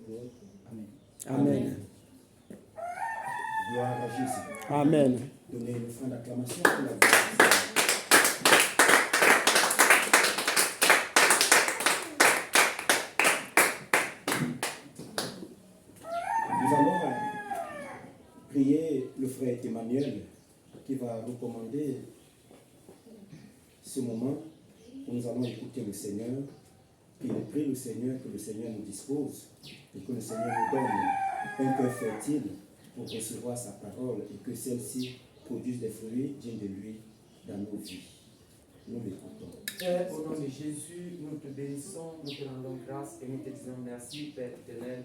pour eux. Amen. Amen. Gloire à Jésus. Amen. Donnez une offrande d'acclamation pour la gloire du Seigneur. Nous allons prier le frère Emmanuel qui va recommander ce moment où nous allons écouter le Seigneur. Il prie le Seigneur que le Seigneur nous dispose et que le Seigneur nous donne un cœur fertile pour recevoir sa parole et que celle-ci produise des fruits dignes de lui dans nos vies. Nous l'écoutons. Père, au nom de Jésus, nous te bénissons, nous te rendons grâce et nous te disons merci, Père éternel,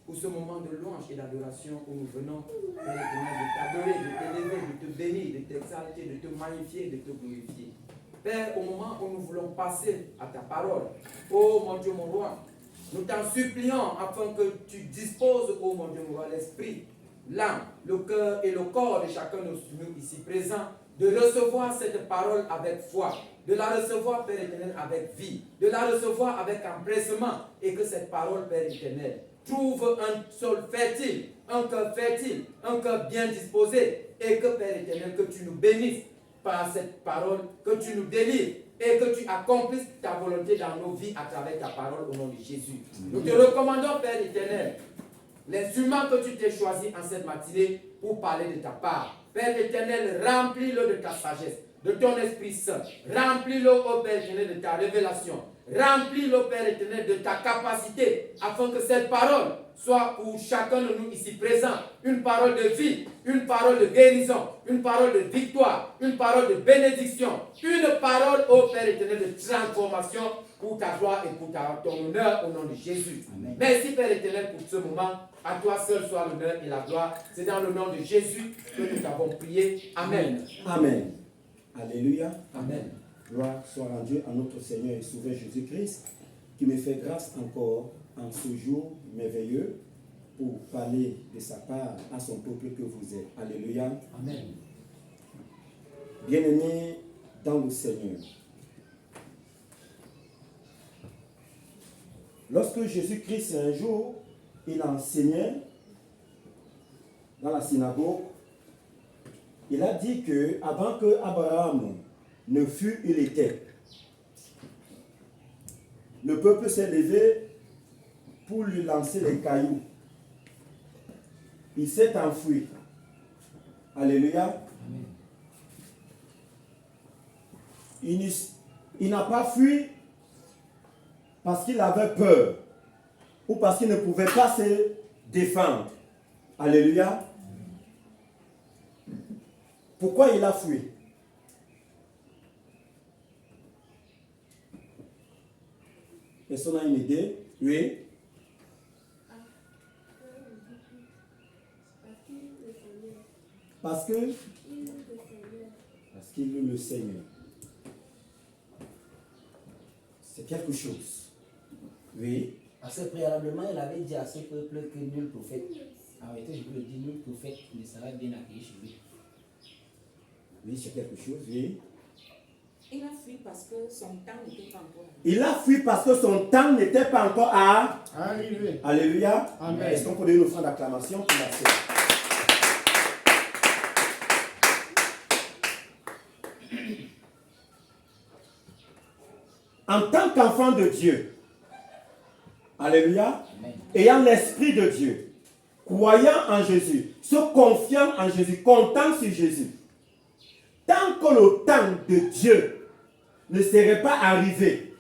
pour ce moment de louange et d'adoration où nous venons, Père éternel, de t'adorer, de t'élever, de te bénir, de t'exalter, de te magnifier, de te glorifier. Père, au moment où nous voulons passer à ta parole, oh mon Dieu, mon roi, nous t'en supplions afin que tu disposes, oh mon Dieu, mon roi, l'esprit, l'âme, le cœur et le corps de chacun de nous ici présents, de recevoir cette parole avec foi, de la recevoir, Père éternel, avec vie, de la recevoir avec empressement, et que cette parole, Père éternel, trouve un sol fertile, un cœur bien disposé, et que, Père éternel, que tu nous bénisses par cette parole, que tu nous délivres et que tu accomplisses ta volonté dans nos vies à travers ta parole au nom de Jésus. Nous te recommandons, Père éternel, l'instrument que tu t'es choisi en cette matinée pour parler de ta part. Père éternel, remplis-le de ta sagesse, de ton Esprit Saint. Remplis-le, ô Père éternel, de ta révélation. Remplis-le, Père éternel, de ta capacité, afin que cette parole soit pour chacun de nous ici présents une parole de vie, une parole de guérison, une parole de victoire, une parole de bénédiction, une parole, ô Père éternel, de transformation pour ta gloire et pour ton honneur au nom de Jésus. Amen. Merci, Père éternel, pour ce moment. À toi seul soit l'honneur et la gloire. C'est dans le nom de Jésus que nous t'avons prié. Amen. Amen. Alléluia. Amen. Gloire soit rendue à notre Seigneur et Sauveur Jésus-Christ, qui me fait grâce encore en ce jour merveilleux pour parler de sa part à son peuple que vous êtes. Alléluia. Amen. Bien-aimés dans le Seigneur, lorsque Jésus-Christ un jour, il enseignait dans la synagogue, il a dit que avant que Abraham ne fût, il était. Le peuple s'est levé pour lui lancer les cailloux. Il s'est enfui. Alléluia. Il n'a pas fui parce qu'il avait peur ou parce qu'il ne pouvait pas se défendre. Alléluia. Pourquoi il a fui? Personne a une idée? Oui. Parce qu'il loue le Seigneur. C'est quelque chose. Oui. Parce que préalablement, il avait dit à ce peuple que nul prophète, en réalité, je peux le dire, nul prophète ne sera bien accueilli chez lui. Oui, c'est quelque chose, oui. Il a fui parce que son temps n'était pas encore arrivé. Il a fui parce que son temps n'était pas encore Arrivé. Alléluia. Amen. Est-ce qu'on peut donner une offrande d'acclamation pour la sœur? En tant qu'enfant de Dieu, alléluia, Amen. ayant l'Esprit de Dieu, croyant en Jésus, se confiant en Jésus, comptant sur Jésus, tant que le temps de Dieu ne serait pas arrivé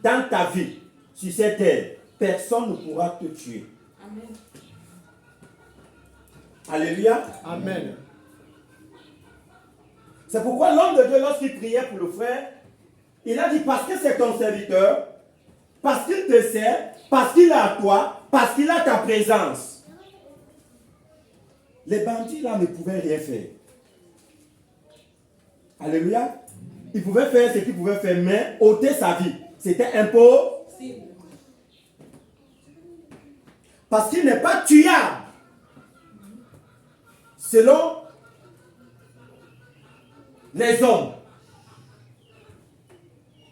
dans ta vie, sur cette terre, personne ne pourra te tuer. Amen. Alléluia. Amen. C'est pourquoi l'homme de Dieu, lorsqu'il priait pour le frère, il a dit parce que c'est ton serviteur, parce qu'il te sert, parce qu'il est à toi, parce qu'il a ta présence. Les bandits là ne pouvaient rien faire. Alléluia. Ils pouvaient faire ce qu'ils pouvaient faire, mais ôter sa vie, c'était impossible. Parce qu'il n'est pas tuable. Selon les hommes.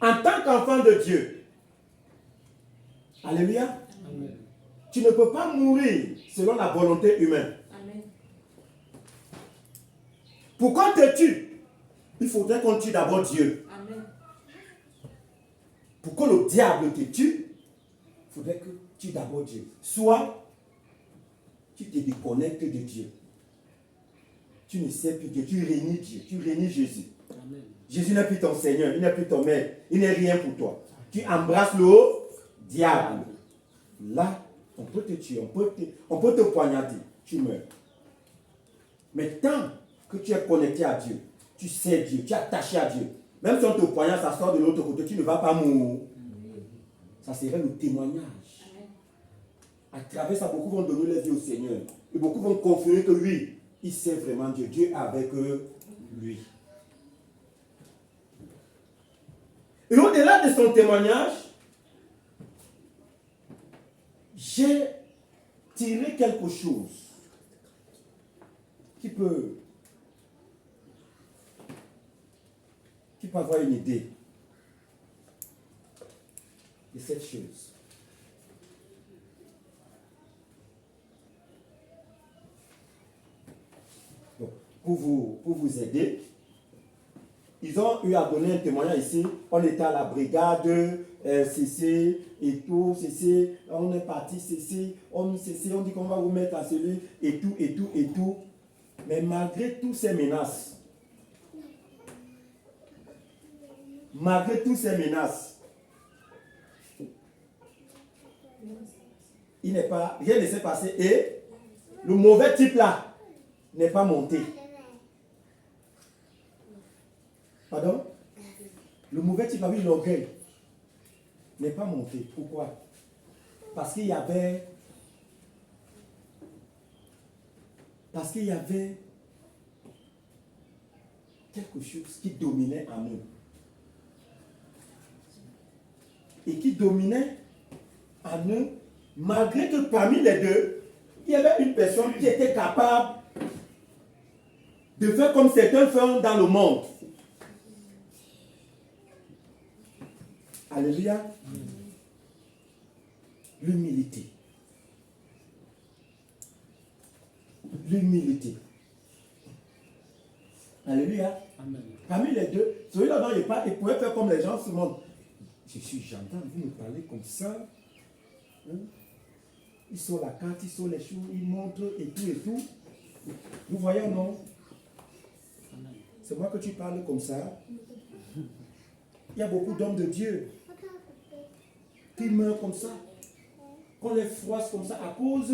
En tant qu'enfant de Dieu. Alléluia. Amen. Tu ne peux pas mourir selon la volonté humaine. Amen. Pour qu'on te tue, il faudrait qu'on tue d'abord Dieu. Amen. Pour que le diable te tue, il faudrait que tu tues d'abord Dieu. Soit tu te déconnectes de Dieu. Tu ne sais plus Dieu, tu renies Dieu, tu renies Jésus. Amen. Jésus n'est plus ton Seigneur, il n'est plus ton maître, il n'est rien pour toi. Tu embrasses le diable. Là, on peut te tuer, on peut te poignarder, tu meurs. Mais tant que tu es connecté à Dieu, tu sais Dieu, tu es attaché à Dieu, même si on te poignarde, ça sort de l'autre côté, tu ne vas pas mourir. Ça serait le témoignage. Amen. À travers ça, beaucoup vont donner leur vie au Seigneur. Et beaucoup vont confirmer que lui, il sait vraiment Dieu. Dieu est avec lui. Et au-delà de son témoignage, j'ai tiré quelque chose qui peut avoir une idée de cette chose. Bon, pour vous aider, ils ont eu à donner un témoignage ici. On était à la brigade CC et tout, CC, on est parti CC, on dit qu'on va vous mettre à celui et tout, et tout, et tout. Mais malgré toutes ces menaces, rien ne s'est passé et le mauvais type là n'est pas monté. Pardon? Le mauvais type avec l'orgueil n'est pas monté. Pourquoi? Parce qu'il y avait quelque chose qui dominait en eux. Et qui dominait en eux, malgré que parmi les deux, il y avait une personne qui était capable de faire comme certains font dans le monde. Alléluia. L'humilité. L'humilité. Alléluia. Amen. Parmi les deux, celui-là dont il parle, il pouvait faire comme les gens se montrent. J'entends, vous me parlez comme ça. Hein? Ils sont la carte, ils sont les choses, ils montrent et tout et tout. Vous voyez, non? C'est moi que tu parles comme ça. Il y a beaucoup d'hommes de Dieu qui meurent comme ça. Qu'on les froisse comme ça à cause,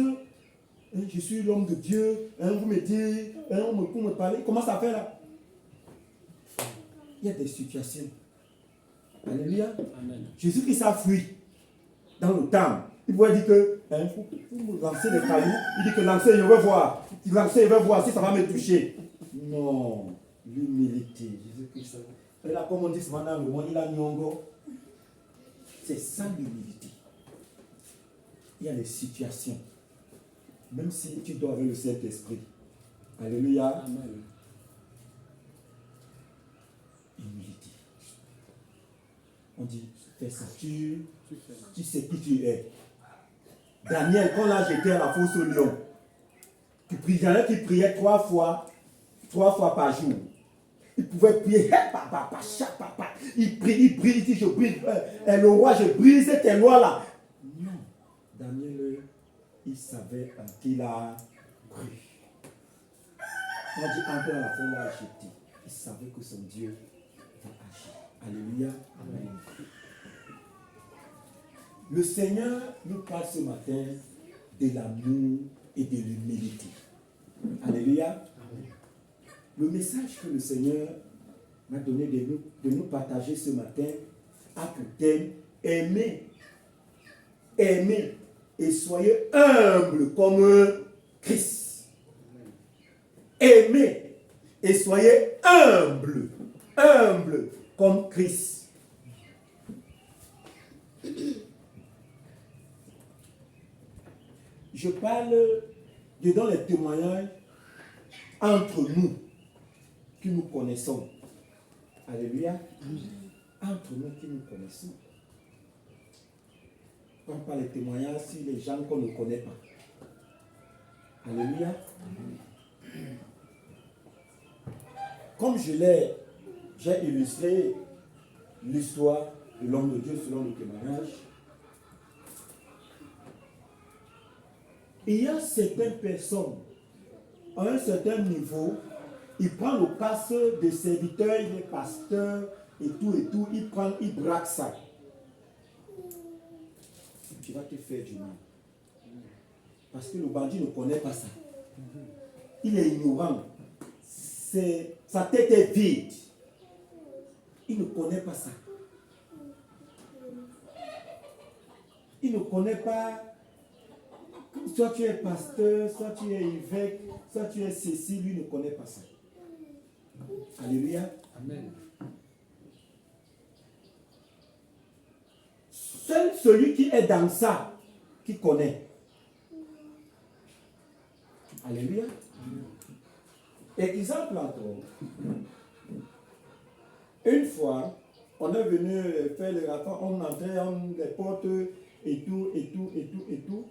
je suis l'homme de Dieu, vous me dites, vous me parlez. Comment ça fait là? Il y a des situations. Alléluia. Amen. Jésus-Christ a fui dans le temps. Il pouvait dire que vous me lancez des cailloux. Il dit que lancez, je veux voir. Lancez, je veux voir si ça va me toucher. Non. L'humilité. Jésus-Christ. Et là, comme on dit souvent dans le monde, il a nyongo. C'est ça l'humilité. Il y a des situations. Même si tu dois avec le Saint-Esprit. Alléluia. Amen. Humilité. On dit, fais ça, tu sais qui tu es. Daniel, quand l'a jeté à la fosse au lion, il priait 3 fois par jour. Il pouvait prier, il prie, il dit, je brise, le roi, je brise tes lois là. Non, Daniel, il savait à qui il a cru. On dit, entre à la fois, l'a jeté. Il savait que son Dieu va agir. Alléluia. Amen. Le Seigneur nous parle ce matin de l'amour et de l'humilité. Alléluia. Amen. Le message que le Seigneur m'a donné de nous partager ce matin a pour thème aimer. Aimer et soyez humbles comme Christ. Aimez et soyez humbles. Humbles comme Christ. Je parle dedans les témoignages entre nous qui nous connaissons. Alléluia. Entre nous qui nous connaissons. comme par les témoignages sur les gens qu'on ne connaît pas. Alléluia. Comme j'ai illustré l'histoire de l'homme de Dieu selon le témoignage, il y a certaines personnes, à un certain niveau, ils prennent le passe de serviteur, il est pasteur et tout, il braque ça. Tu vas te faire du mal. Parce que le bandit ne connaît pas ça. Il est ignorant. Sa tête est vide. Il ne connaît pas ça. Il ne connaît pas. Soit tu es pasteur, soit tu es évêque, soit tu es ceci, lui ne connaît pas ça. Alléluia. Amen. Seul celui qui est dans ça, qui connaît. Alléluia. Exemple encore. Une fois, on est venu faire le rapport, on entrait, on les portes et tout.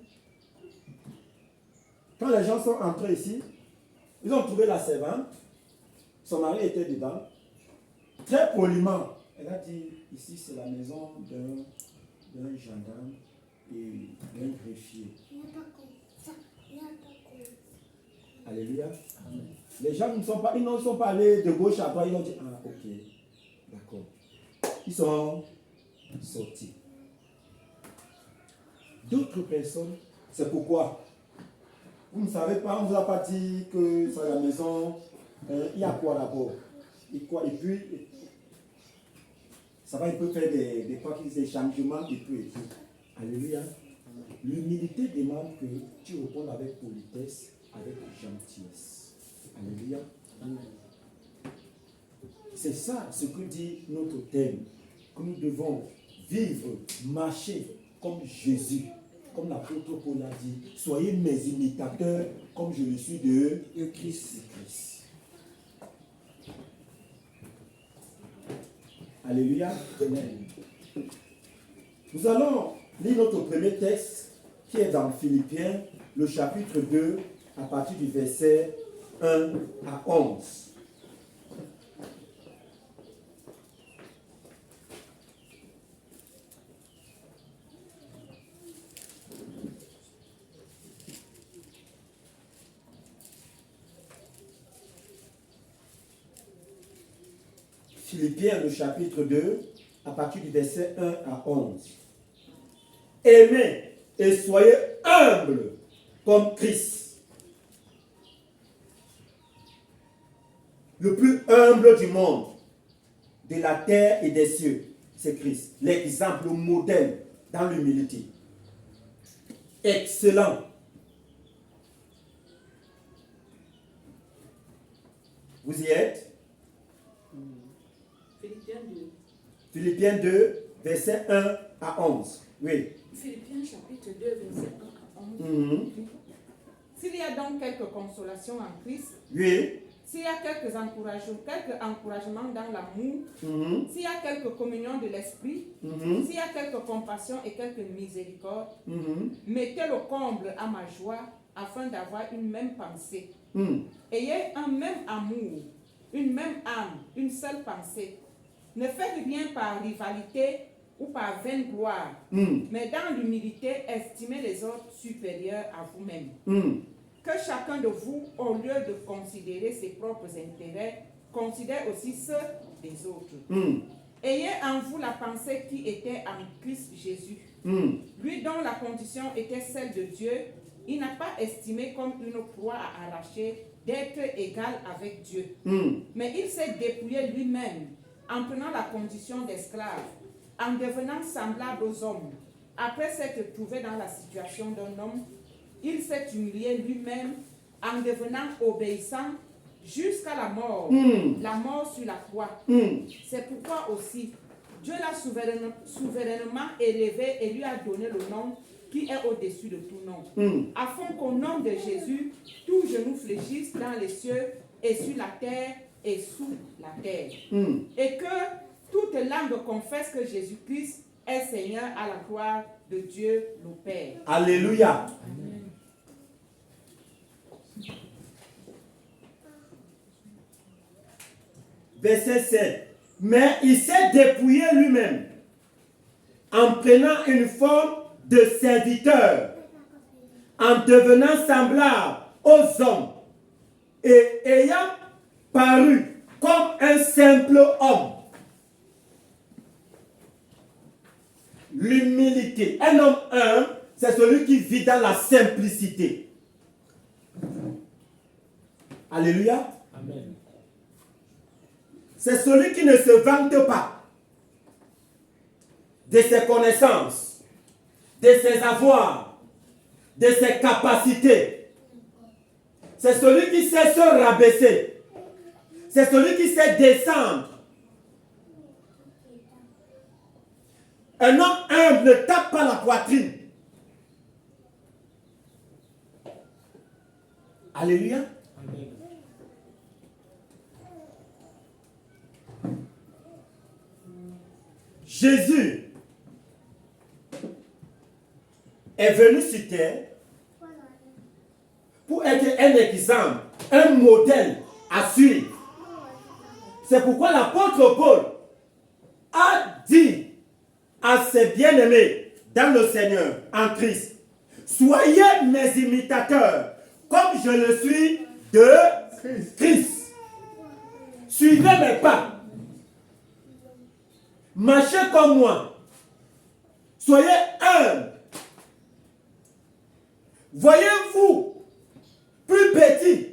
Quand les gens sont entrés ici, ils ont trouvé la servante, son mari était dedans. Très poliment, elle a dit, ici c'est la maison d'un gendarme et d'un greffier. Alléluia. Amen. Les gens ils ne sont pas allés de gauche à droite, ils ont dit, ah ok, d'accord. Ils sont sortis. D'autres personnes, c'est pourquoi vous ne savez pas, on ne vous a pas dit que c'est la maison, il y a quoi d'abord? Et puis, ça va, il peut faire des changements et tout. Alléluia. L'humilité demande que tu répondes avec politesse, avec gentillesse. Alléluia. C'est ça ce que dit notre thème, que nous devons vivre, marcher comme Jésus. Comme l'apôtre Paul a dit, soyez mes imitateurs comme je le suis de Christ. Alléluia. Amen. Nous allons lire notre premier texte qui est dans Philippiens, le chapitre 2, à partir du verset 1 à 11. Philippiens, le chapitre 2, à partir du verset 1 à 11. Aimez et soyez humbles comme Christ. Le plus humble du monde, de la terre et des cieux, c'est Christ. L'exemple, le modèle dans l'humilité. Excellent. Vous y êtes? Philippiens 2, verset 1 à 11. Oui. Philippiens chapitre 2, verset 1 à 11. S'il y a donc quelques consolations en Christ, Oui. s'il y a quelques encouragements dans l'amour, s'il y a quelques communions de l'esprit, s'il y a quelques compassions et quelques miséricordes, mettez le comble à ma joie afin d'avoir une même pensée. Ayez un même amour, une même âme, une seule pensée. Ne faites rien par rivalité ou par vaine gloire, mais dans l'humilité, estimez les autres supérieurs à vous-même. Que chacun de vous, au lieu de considérer ses propres intérêts, considère aussi ceux des autres. Ayez en vous la pensée qui était en Christ Jésus. Lui dont la condition était celle de Dieu, il n'a pas estimé comme une proie à arracher d'être égal avec Dieu. Mais il s'est dépouillé lui-même en prenant la condition d'esclave, en devenant semblable aux hommes. Après s'être trouvé dans la situation d'un homme, il s'est humilié lui-même en devenant obéissant jusqu'à la mort sur la croix. C'est pourquoi aussi Dieu l'a souverainement élevé et lui a donné le nom qui est au-dessus de tout nom, afin qu'au nom de Jésus, tout genou fléchisse dans les cieux et sur la terre et sous la terre. Et que toute langue confesse que Jésus-Christ est Seigneur à la gloire de Dieu le Père. Alléluia. Verset 7. Mais il s'est dépouillé lui-même en prenant une forme de serviteur, en devenant semblable aux hommes et ayant paru comme un simple homme. L'humilité. Un homme humble, c'est celui qui vit dans la simplicité. Alléluia. Amen. C'est celui qui ne se vante pas de ses connaissances, de ses avoirs, de ses capacités. C'est celui qui sait se rabaisser. C'est celui qui sait descendre. Un homme humble ne tape pas la poitrine. Alléluia. Amen. Jésus est venu sur terre pour être un exemple, un modèle à suivre. C'est pourquoi l'apôtre Paul a dit à ses bien-aimés dans le Seigneur, en Christ, soyez mes imitateurs, comme je le suis de Christ. Suivez mes pas. Marchez comme moi. Soyez humbles. Voyez-vous plus petit.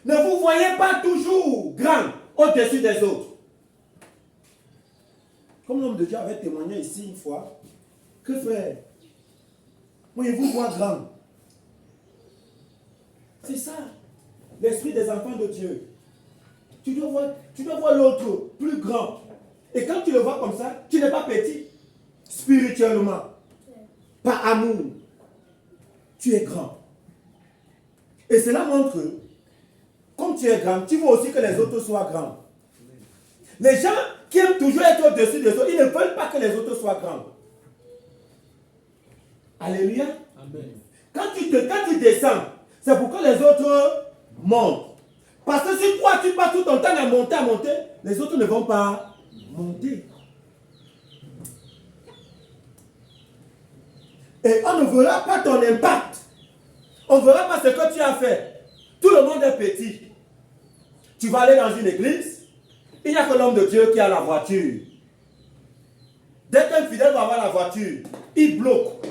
Ne vous voyez pas toujours grand au-dessus des autres. Comme l'homme de Dieu avait témoigné ici une fois, que frère, moi je vous vois grand. C'est ça, l'esprit des enfants de Dieu. Tu dois voir l'autre plus grand. Et quand tu le vois comme ça, tu n'es pas petit spirituellement. Par amour. Tu es grand. Et cela montre que, comme tu es grand, tu veux aussi que les autres soient grands. Les gens qui aiment toujours être au-dessus des autres, ils ne veulent pas que les autres soient grands. Alléluia. Amen. Quand tu descends, c'est pour que les autres montent. Parce que si toi tu passes tout ton temps à monter, les autres ne vont pas monter. Et on ne verra pas ton impact. On ne verra pas ce que tu as fait. Tout le monde est petit. Tu vas aller dans une église, il n'y a que l'homme de Dieu qui a la voiture. Dès qu'un fidèle va avoir la voiture, il bloque.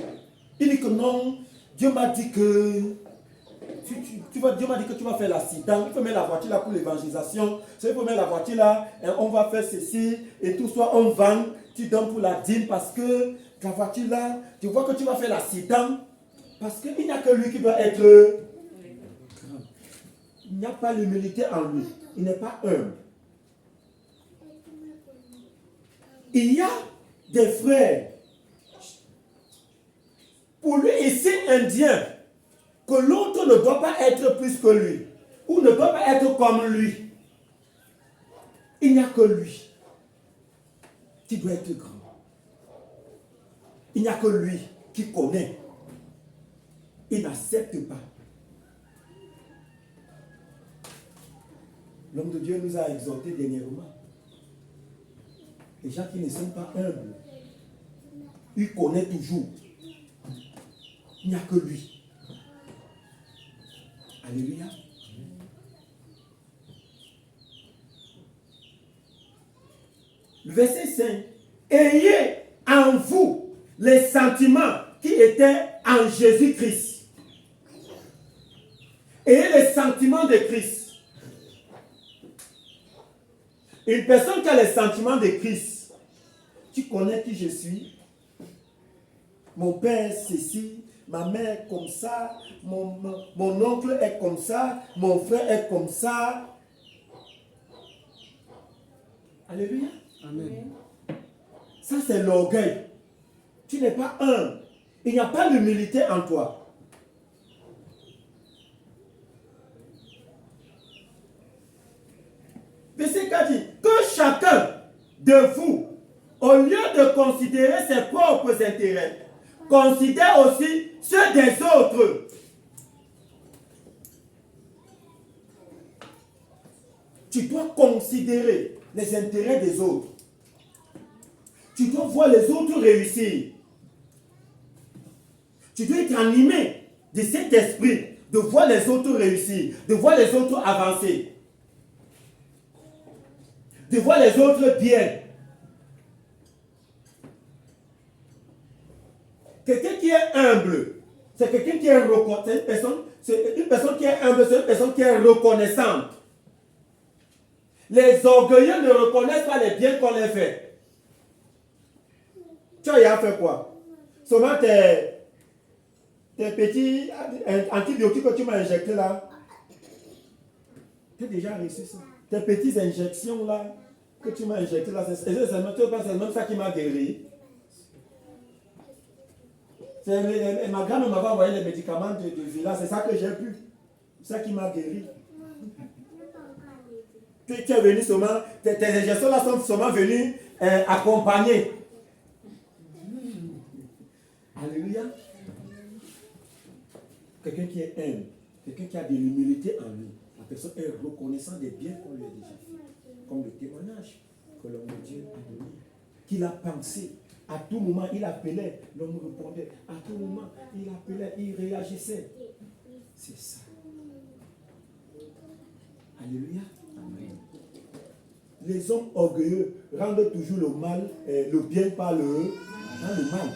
Il dit que non, Dieu m'a dit que Dieu m'a dit que tu vas faire l'accident. Il faut mettre la voiture là pour l'évangélisation. Il faut mettre la voiture là, et on va faire ceci, et tout soit on vend, tu donnes pour la dîme parce que la voiture là, tu vois que tu vas faire l'accident. Parce qu'il n'y a que lui qui doit être grand. Il n'y a pas l'humilité en lui. Il n'est pas humble. Il y a des frères, pour lui ici indien, que l'autre ne doit pas être plus que lui, ou ne doit pas être comme lui. Il n'y a que lui qui doit être grand. Il n'y a que lui qui connaît. Il n'accepte pas. L'homme de Dieu nous a exhortés dernièrement. Les gens qui ne sont pas humbles, il connaît toujours. Il n'y a que lui. Alléluia. Le verset 5. Ayez en vous les sentiments qui étaient en Jésus-Christ. Ayez les sentiments de Christ. Une personne qui a les sentiments de Christ, tu connais qui je suis. Mon père, ceci. Ma mère est comme ça, mon oncle est comme ça, mon frère est comme ça. Alléluia. Amen. Ça, c'est l'orgueil. Tu n'es pas humble. Il n'y a pas d'humilité en toi. Verset 4 dit que chacun de vous au lieu de considérer ses propres intérêts, considère aussi ceux des autres. Tu dois considérer les intérêts des autres. Tu dois voir les autres réussir. Tu dois être animé de cet esprit, de voir les autres réussir, de voir les autres avancer, de voir les autres bien. Quelqu'un qui est humble, c'est quelqu'un qui est reconnaissant. C'est une personne qui est humble, c'est une personne qui est reconnaissante. Les orgueilleux ne reconnaissent pas les biens qu'on les fait. Tu as fait quoi? Seulement tes petits antibiotiques que tu m'as injectés là. Tu as déjà reçu ça. Tes petites injections là que tu m'as injectées là, c'est même ça qui m'a guéri. Ma grand-mère m'avait envoyé les médicaments du village, c'est ça que j'ai pu. C'est ça qui m'a guéri. Tu es venu seulement, tes injections là sont seulement venues accompagner. Alléluia. Quelqu'un qui est humble, quelqu'un qui a de l'humilité en lui. La personne est reconnaissante des biens qu'on lui a déjà fait. Comme le témoignage que l'homme de Dieu a donné. Qu'il a pensé. À tout moment, il appelait, l'homme répondait. À tout moment, il appelait, il réagissait. C'est ça. Alléluia. Amen. Les hommes orgueilleux rendent toujours le mal, le bien par le mal.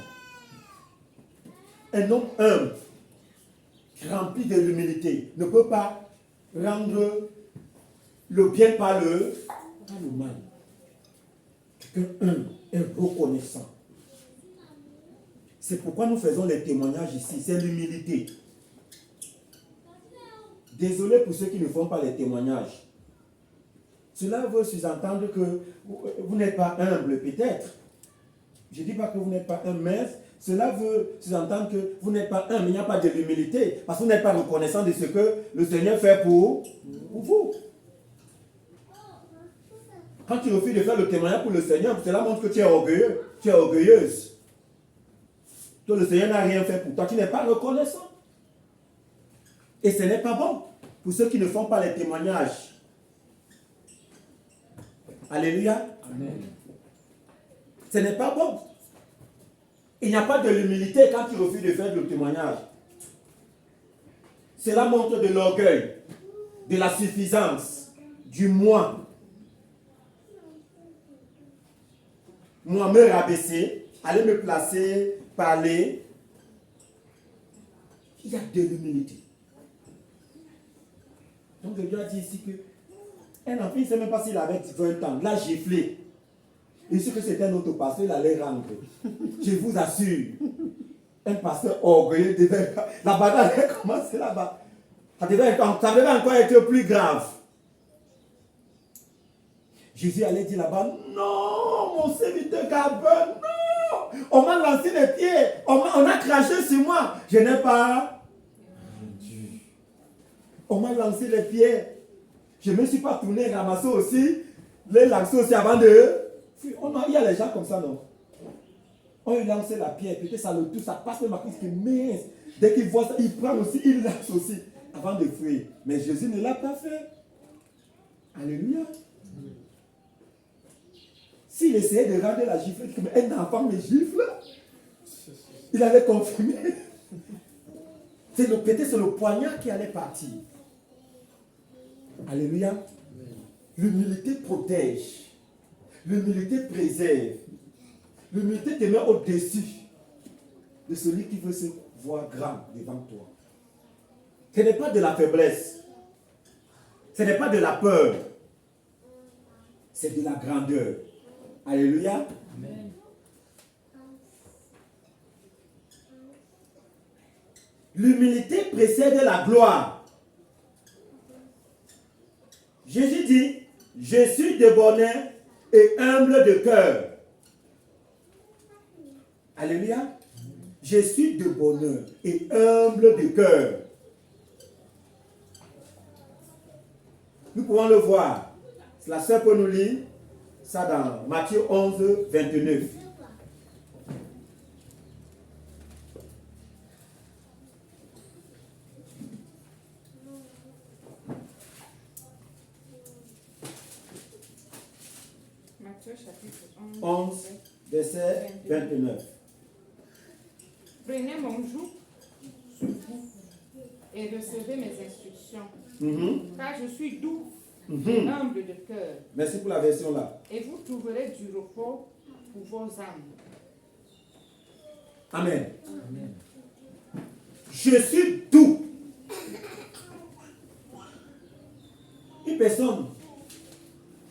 Un homme humble, rempli de l'humilité, ne peut pas rendre le bien par le mal. Quelqu'un humble est reconnaissant. C'est pourquoi nous faisons les témoignages ici, c'est l'humilité. Désolé pour ceux qui ne font pas les témoignages. Cela veut sous-entendre que vous n'êtes pas humble, peut-être. Je ne dis pas que vous n'êtes pas humble, mais cela veut sous-entendre que vous n'êtes pas humble, il n'y a pas de l'humilité, parce que vous n'êtes pas reconnaissant de ce que le Seigneur fait pour vous. Quand tu refuses de faire le témoignage pour le Seigneur, cela montre que tu es orgueilleux, tu es orgueilleuse. Toi, le Seigneur n'a rien fait pour toi, tu n'es pas reconnaissant. Et ce n'est pas bon pour ceux qui ne font pas les témoignages. Alléluia. Amen. Ce n'est pas bon. Il n'y a pas de l'humilité quand tu refuses de faire le témoignage. Cela montre de l'orgueil, de la suffisance, du moi. Moi, me rabaisser, aller me placer, parler. Il y a de l'humilité. Donc Dieu a dit ici que un enfant, il ne sait même pas s'il avait 20 ans. Là, giflé. Il sait que c'était un autre pasteur, il allait rendre. Je vous assure. Un pasteur orgueilleux devait... La bataille avait commencé là-bas. Ça devait encore être plus grave. Jésus allait dire là-bas, non, mon serviteur Gabin, non. On m'a lancé les pieds. On a craché sur moi. Je n'ai pas... On m'a lancé les pieds. Je ne me suis pas tourné, ramassé aussi, les lancer aussi avant de... Il y a les gens comme ça, non? On lui lance la pierre, peut-être ça le touche, ça passe même à cause que mince. Dès qu'il voit ça, il prend aussi, il lance aussi, avant de fuir. Mais Jésus ne l'a pas fait. Alléluia. S'il essayait de rendre la gifle, comme un enfant me gifle, il allait confirmer. Peut-être c'est le poignard qui allait partir. Alléluia. L'humilité protège. L'humilité préserve. L'humilité te met au-dessus de celui qui veut se voir grand devant toi. Ce n'est pas de la faiblesse. Ce n'est pas de la peur. C'est de la grandeur. Alléluia. Amen. L'humilité précède la gloire. Jésus dit, je suis de bonheur et humble de cœur. Alléluia. Je suis de bonheur et humble de cœur. Nous pouvons le voir. La sœur peut nous lire ça dans Matthieu 11, 29. Matthieu chapitre 11, verset 29. Prenez mon joug sur vous et recevez mes instructions, car je suis doux et humble de cœur, Merci pour la version là. et vous trouverez du repos pour vos âmes. Amen. Je suis doux. Une personne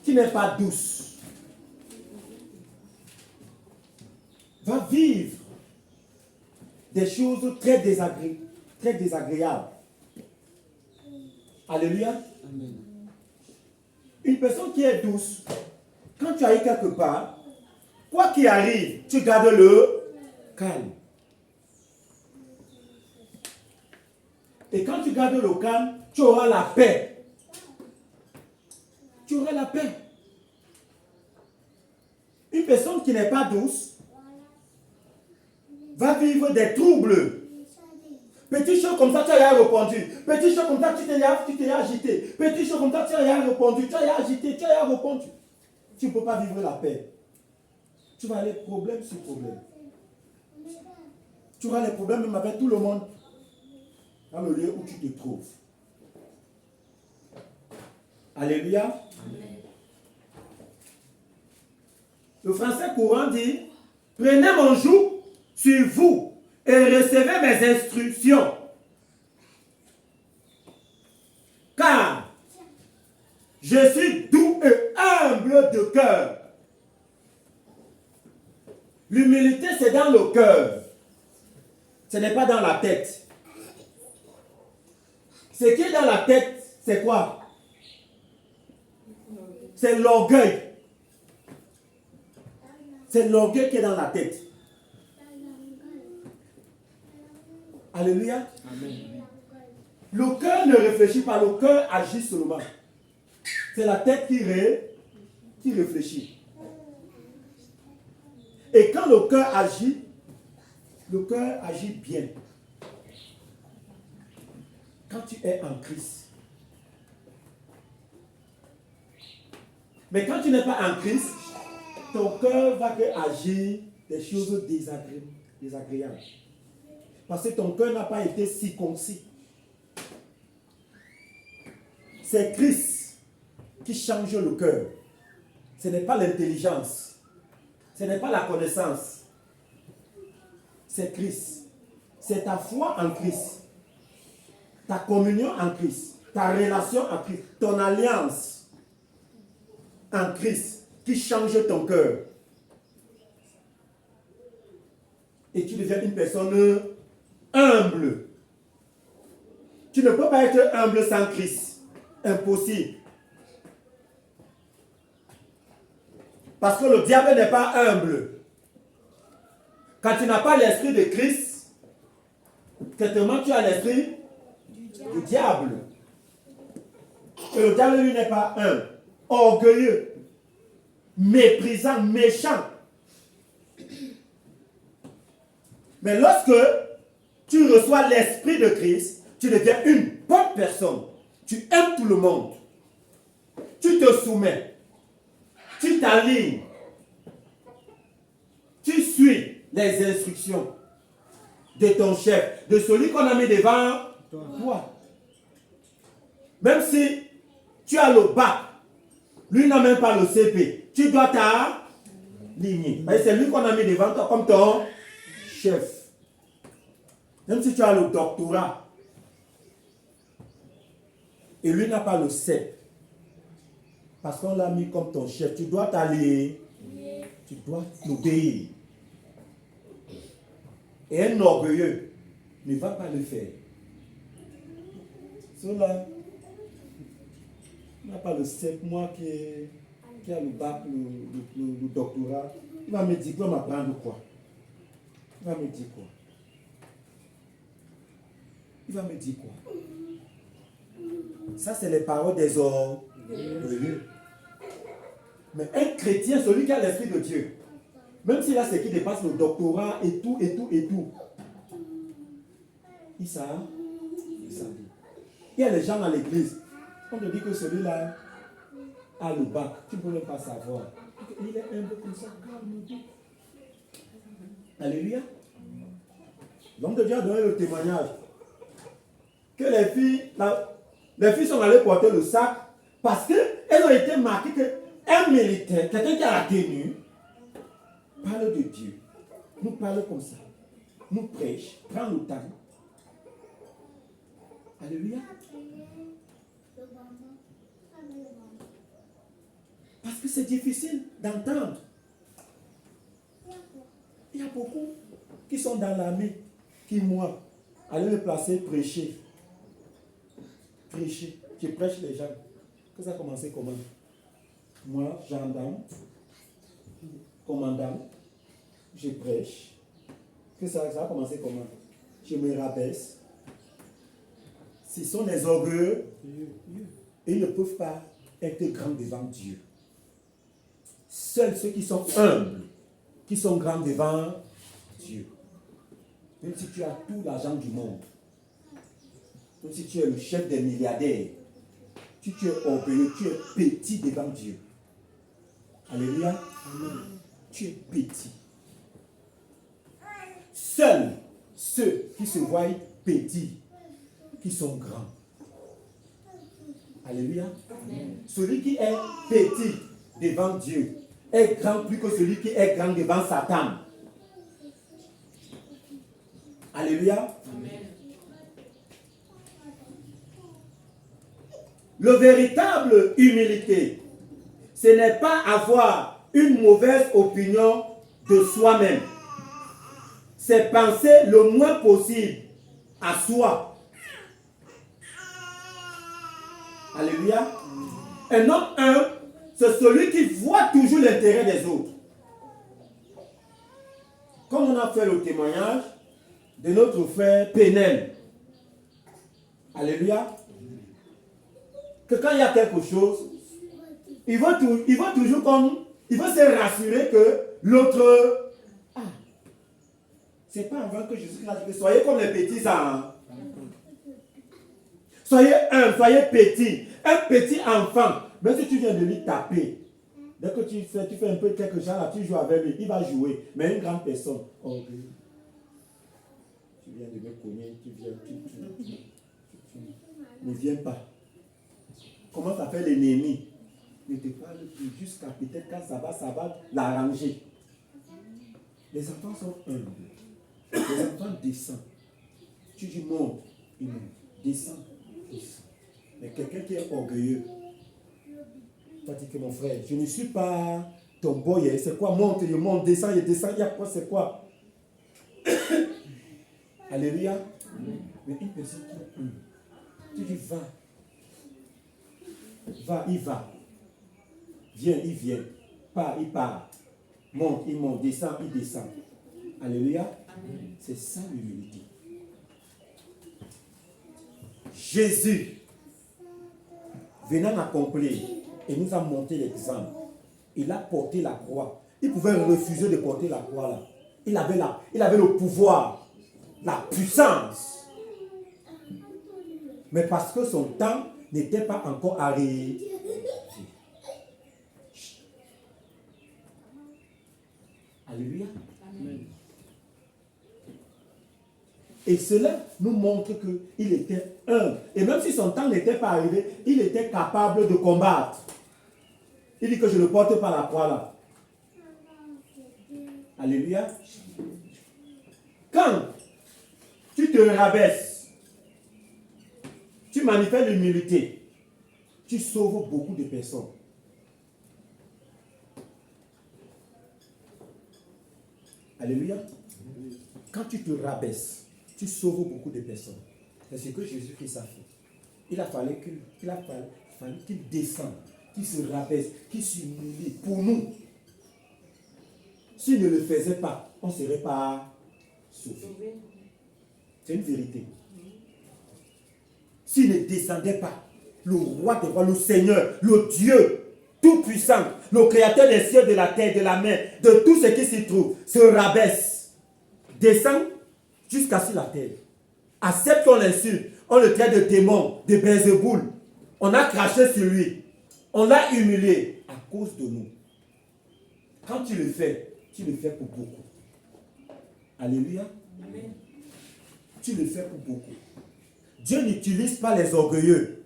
qui n'est pas douce va vivre des choses très désagréables. Alléluia. Une personne qui est douce, quand tu arrives quelque part, quoi qu'il arrive, tu gardes le calme. Et quand tu gardes le calme, tu auras la paix. Tu auras la paix. Une personne qui n'est pas douce va vivre des troubles. Petit chose comme ça, tu as rien répondu. Petit chose comme ça, tu t'es agité. Petit chose comme ça, tu as rien répondu. Tu as rien agité, tu as rien répondu. Tu ne peux pas vivre la paix. Tu vas aller problème sur problème. Tu auras les problèmes même avec tout le monde dans le lieu où tu te trouves. Alléluia. Amen. Le français courant dit, prenez mon joug sur vous et recevez mes instructions. Car je suis doux et humble de cœur. L'humilité, c'est dans le cœur. Ce n'est pas dans la tête. Ce qui est dans la tête, c'est quoi? C'est l'orgueil. C'est l'orgueil qui est dans la tête. Alléluia. Amen. Le cœur ne réfléchit pas, le cœur agit seulement. C'est la tête qui réfléchit. Et quand le cœur agit bien. Quand tu es en Christ. Mais quand tu n'es pas en Christ, ton cœur va agir des choses désagréables. Parce que ton cœur n'a pas été circoncis. C'est Christ qui change le cœur. Ce n'est pas l'intelligence. Ce n'est pas la connaissance. C'est Christ. C'est ta foi en Christ. Ta communion en Christ. Ta relation en Christ. Ton alliance en Christ qui change ton cœur. Et tu deviens une personne humble. Tu ne peux pas être humble sans Christ. Impossible. Parce que le diable n'est pas humble. Quand tu n'as pas l'esprit de Christ, certainement tu as l'esprit du diable. Et le diable, lui, n'est pas humble. Orgueilleux. Méprisant, méchant. Mais lorsque tu reçois l'esprit de Christ, tu deviens une bonne personne. Tu aimes tout le monde. Tu te soumets. Tu t'alignes. Tu suis les instructions de ton chef, de celui qu'on a mis devant toi. Même si tu as le bac, lui n'a même pas le CP, tu dois t'aligner. C'est lui qu'on a mis devant toi comme ton chef. Même si tu as le doctorat, et lui n'a pas le CEP, parce qu'on l'a mis comme ton chef, tu dois t'aller, tu dois l'obéir. Et un orgueilleux ne va pas le faire. Cela n'a pas le CEP, moi qui a le bac, le doctorat, il va me dire, il va m'apprendre quoi? Il va me dire quoi? Il va me dire quoi? Ça, c'est les paroles des orgueilleux. Mais un chrétien, celui qui a l'Esprit de Dieu, même s'il a ce qui dépasse le doctorat et tout, il savent. Il y a les gens dans l'église, on te dit que celui-là a le bac, tu ne peux même pas savoir. Il est un peu comme ça, calme. Alléluia. L'homme de Dieu a donné le témoignage que les filles sont allées porter le sac parce qu'elles ont été marquées qu'un militaire, quelqu'un qui a la tenue, parle de Dieu, nous parle comme ça, nous prêche, prend le temps. Alléluia. Parce que c'est difficile d'entendre. Il y a beaucoup qui sont dans l'armée, qui moi, allez me placer, prêcher. Prêcher. Je prêche les gens. Que ça a commencé comment? Moi, gendarme, commandant, je prêche. Que ça a commencé comment? Je me rabaisse. Ce sont des orgueilleux. Ils ne peuvent pas être grands devant Dieu. Seuls ceux qui sont humbles, qui sont grands devant Dieu. Même si tu as tout l'argent du monde, même si tu es le chef des milliardaires, si tu es orgueilleux, tu es petit devant Dieu. Alléluia. Amen. Tu es petit. Seuls ceux qui se voient petits, qui sont grands. Alléluia. Amen. Celui qui est petit devant Dieu est grand plus que celui qui est grand devant Satan. Alléluia. Amen. Le véritable humilité, ce n'est pas avoir une mauvaise opinion de soi-même. C'est penser le moins possible à soi. Alléluia. Un homme humble, c'est celui qui voit toujours l'intérêt des autres. Comme on a fait le témoignage de notre frère Pénel. Alléluia. Que quand il y a quelque chose, il veut toujours il veut se rassurer que l'autre... Ah, c'est pas avant que Jésus a dit, soyez comme les petits enfants. Soyez humble, soyez petit. Un petit enfant, même si tu viens de lui taper, dès que tu fais un peu quelque chose là, tu joues avec lui, il va jouer. Mais une grande personne, oh, tu viens de me cogner, tu ne viens pas. Comment ça fait l'ennemi? Ne te parle plus jusqu'à peut-être quand ça va l'arranger. Les enfants sont humbles. Les enfants descendent. Tu dis monte, il monte. Descend. Mais quelqu'un qui est orgueilleux, tu dis que mon frère, je ne suis pas ton boy, c'est quoi? Monte, il monte, descend, il descend, il y a quoi, c'est quoi? Alléluia. Mais une personne qui est humble, tu dis va. Va, il va. Viens, il vient. Part, il part. Monte, il monte. Descend, il descend. Alléluia. Amen. C'est ça l'humilité. Jésus, venant accomplir, et nous a montré l'exemple. Il a porté la croix. Il pouvait refuser de porter la croix là. Il avait le pouvoir, la puissance. Mais parce que son temps n'était pas encore arrivé. Alléluia. Amen. Et cela nous montre qu'il était humble. Et même si son temps n'était pas arrivé, il était capable de combattre. Il dit que je ne porte pas la croix là. Alléluia. Quand tu te rabaisses, tu manifestes l'humilité, tu sauves beaucoup de personnes. Alléluia. Quand tu te rabaisses, tu sauves beaucoup de personnes. C'est ce que Jésus-Christ a fait. Il a fallu qu'il descende, qu'il se rabaisse, qu'il s'humilie pour nous. S'il ne le faisait pas, on ne serait pas sauvés. C'est une vérité. S'il ne descendait pas, le roi des rois, le Seigneur, le Dieu tout-puissant, le créateur des cieux, de la terre, de la mer, de tout ce qui s'y trouve, se rabaisse, descend jusqu'à sur la terre. Accepte qu'on l'insulte, on le traite de démon, de Belzéboul. On a craché sur lui. On l'a humilié à cause de nous. Quand tu le fais pour beaucoup. Alléluia. Amen. Tu le fais pour beaucoup. Dieu n'utilise pas les orgueilleux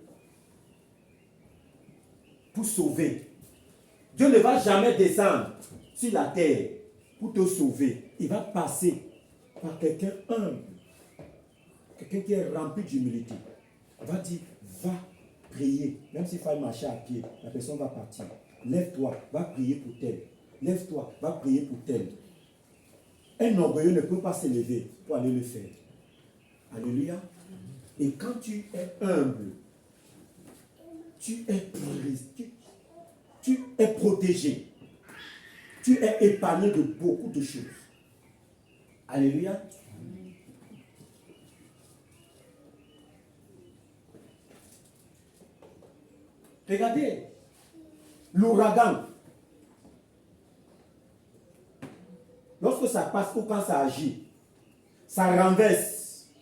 pour sauver. Dieu ne va jamais descendre sur la terre pour te sauver. Il va passer par quelqu'un humble. Quelqu'un qui est rempli d'humilité. Il va dire, va prier. Même s'il faut marcher à pied, la personne va partir. Lève-toi, va prier pour tel. Lève-toi, va prier pour tel. Un orgueilleux ne peut pas se lever pour aller le faire. Alléluia. Et quand tu es humble, tu es protégé. Tu es épargné de beaucoup de choses. Alléluia. Regardez, l'ouragan. Lorsque ça passe ou quand ça agit, ça renverse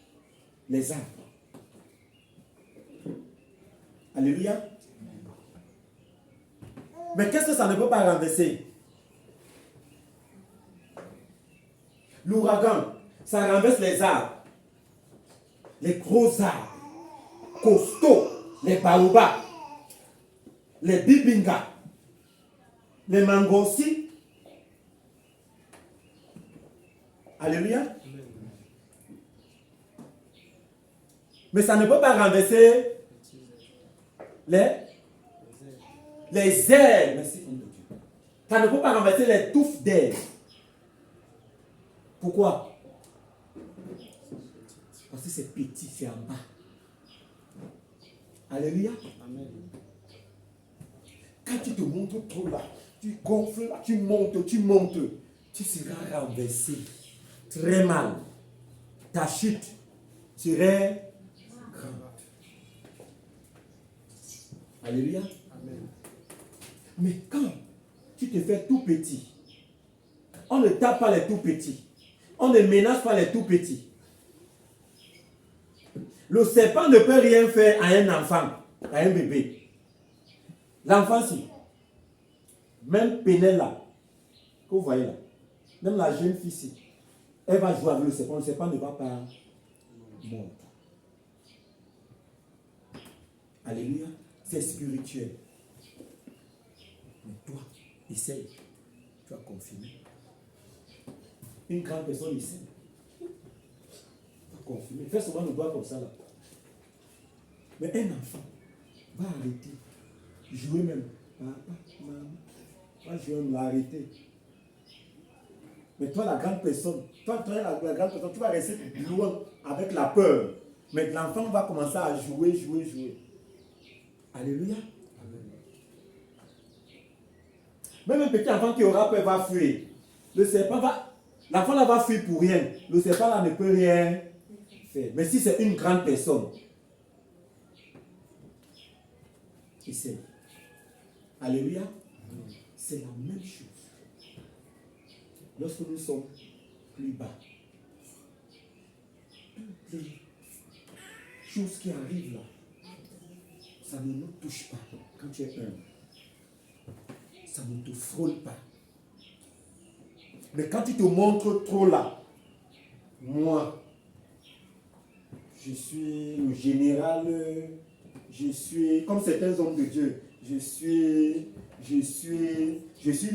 les arbres. Alléluia. Mais qu'est-ce que ça ne peut pas renverser? L'ouragan, ça renverse les arbres. Les gros arbres, costauds, les baobabs, les bibingas, les mangostis. Alléluia. Mais ça ne peut pas renverser les ailes. Merci. Ça ne peut pas renverser les touffes d'ailes. Pourquoi? Parce que c'est petit, c'est en bas. Alléluia. Amen. Quand tu te montres trop là, tu gonfles là, tu montes, tu seras renversé. Très mal. Ta chute serait grande. Alléluia. Amen. Mais quand tu te fais tout petit, on ne tape pas les tout petits. On ne menace pas les tout petits. Le serpent ne peut rien faire à un enfant, à un bébé. L'enfant, si. Même Pénèle là, que vous voyez là, même la jeune fille ici, elle va jouer avec le serpent ne va pas mordre. Alléluia, c'est spirituel. Mais toi, essaye, tu vas confirmer. Une grande personne ici, tu vas confirmer. Fais souvent le doigt comme ça là. Mais un enfant va arrêter, jouer même. Papa, maman, va jouer même, l'arrêter. Mais toi, la grande personne, la grande personne, tu vas rester loin avec la peur. Mais l'enfant va commencer à jouer. Alléluia. Même un petit enfant qui aura peur va fuir. Le serpent l'enfant là va fuir pour rien. Le serpent là ne peut rien faire. Mais si c'est une grande personne, essaye. Alléluia. C'est la même chose. Lorsque nous sommes plus bas, toutes les choses qui arrivent là, ça ne nous touche pas quand tu es humble. Ça ne te frôle pas. Mais quand tu te montres trop là, moi, je suis le général, je suis comme certains hommes de Dieu, je suis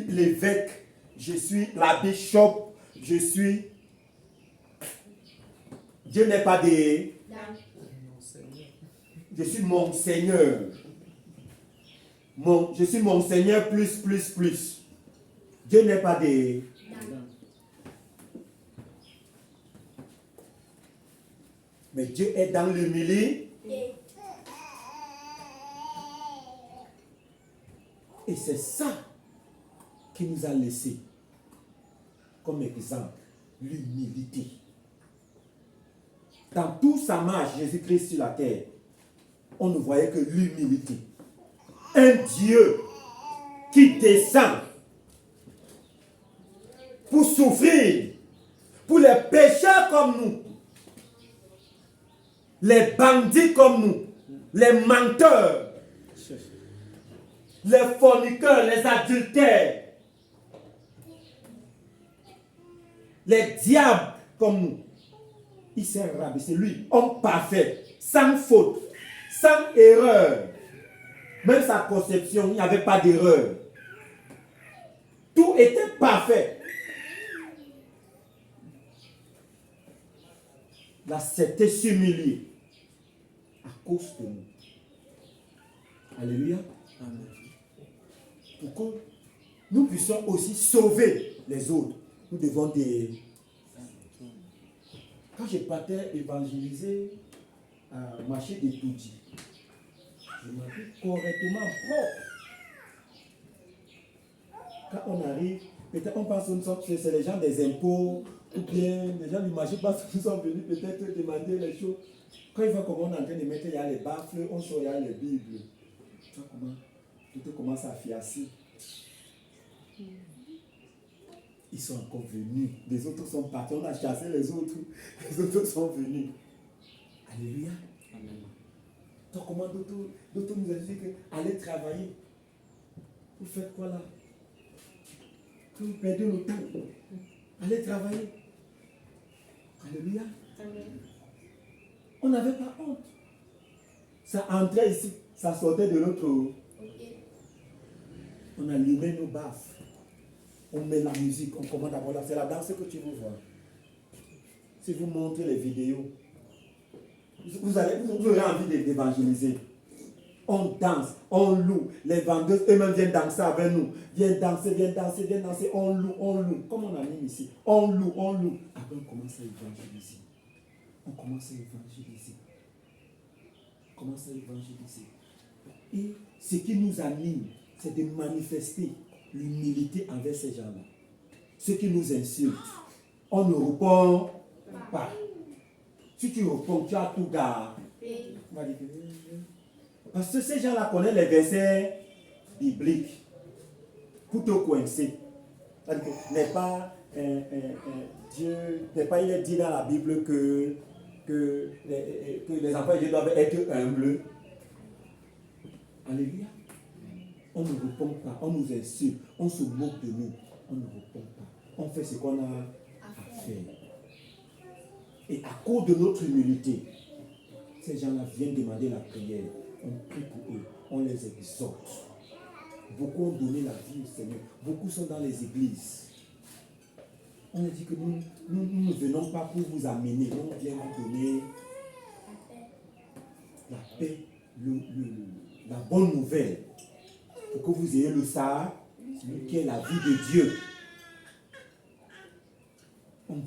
l'évêque, je suis la bishop, Dieu n'est pas des... Je suis mon Seigneur. Je suis mon Seigneur plus. Dieu n'est pas des... Mais Dieu est dans l'humilité. Et c'est ça qui nous a laissé comme exemple l'humilité. Dans toute sa marche, Jésus-Christ sur la terre, on ne voyait que l'humilité. Un Dieu qui descend pour souffrir pour les pécheurs comme nous, les bandits comme nous, les menteurs, les forniceurs, les adultères, les diables comme nous. Il s'est rabaissé, lui, homme parfait, sans faute, sans erreur. Même sa conception, il n'y avait pas d'erreur. Tout était parfait. Il acceptait s'humilier à cause de nous. Alléluia. Amen. Pour que nous puissions aussi sauver les autres, nous devons des... Quand je partais évangéliser à marché de Toudji, je m'habille correctement propre. Quand on arrive, peut-être on pense que c'est les gens des impôts, ou bien les gens du marché parce qu'ils sont venus peut-être demander les choses. Quand ils voient comment on est en train de mettre, il y a les baffles, on sort, il y a les bibles. Tu vois comment tout commence à fiasser. Ils sont encore venus. Les autres sont partis. On a chassé les autres. Les autres sont venus. Alléluia. Amen. Donc comment d'autres nous ont dit que allez travailler. Vous faites quoi là? Que vous perdez le temps. Allez travailler. Alléluia. Amen. On n'avait pas honte. Ça entrait ici. Ça sortait de notre... On allumait nos baffes. On met la musique, on commande d'abord là. C'est la danse que tu veux voir. Si vous montrez les vidéos, vous aurez envie d'évangéliser. On danse, on loue. Les vendeuses eux-mêmes viennent danser avec nous. Viennent danser, on loue. Comme on a mis ici. On loue. Après on commence à évangéliser. Et ce qui nous anime, c'est de manifester l'humilité envers ces gens-là. Ceux qui nous insultent, on ne répond pas. Si tu réponds, tu as tout gardé. Parce que ces gens-là connaissent les versets bibliques pour te coincer. N'est pas Dieu, n'est pas il est dit dans la Bible que les enfants de Dieu doivent être humbles. Alléluia. On ne répond pas, on nous insulte, on se moque de nous, on ne répond pas. On fait ce qu'on a à faire. Et à cause de notre humilité, ces gens-là viennent demander la prière. On prie pour eux, on les exhorte. Beaucoup ont donné la vie au Seigneur. Beaucoup sont dans les églises. On a dit que nous ne venons pas pour vous amener, on vient vous donner la paix, la bonne nouvelle. Pour que vous ayez le salut, qui est la vie de Dieu. On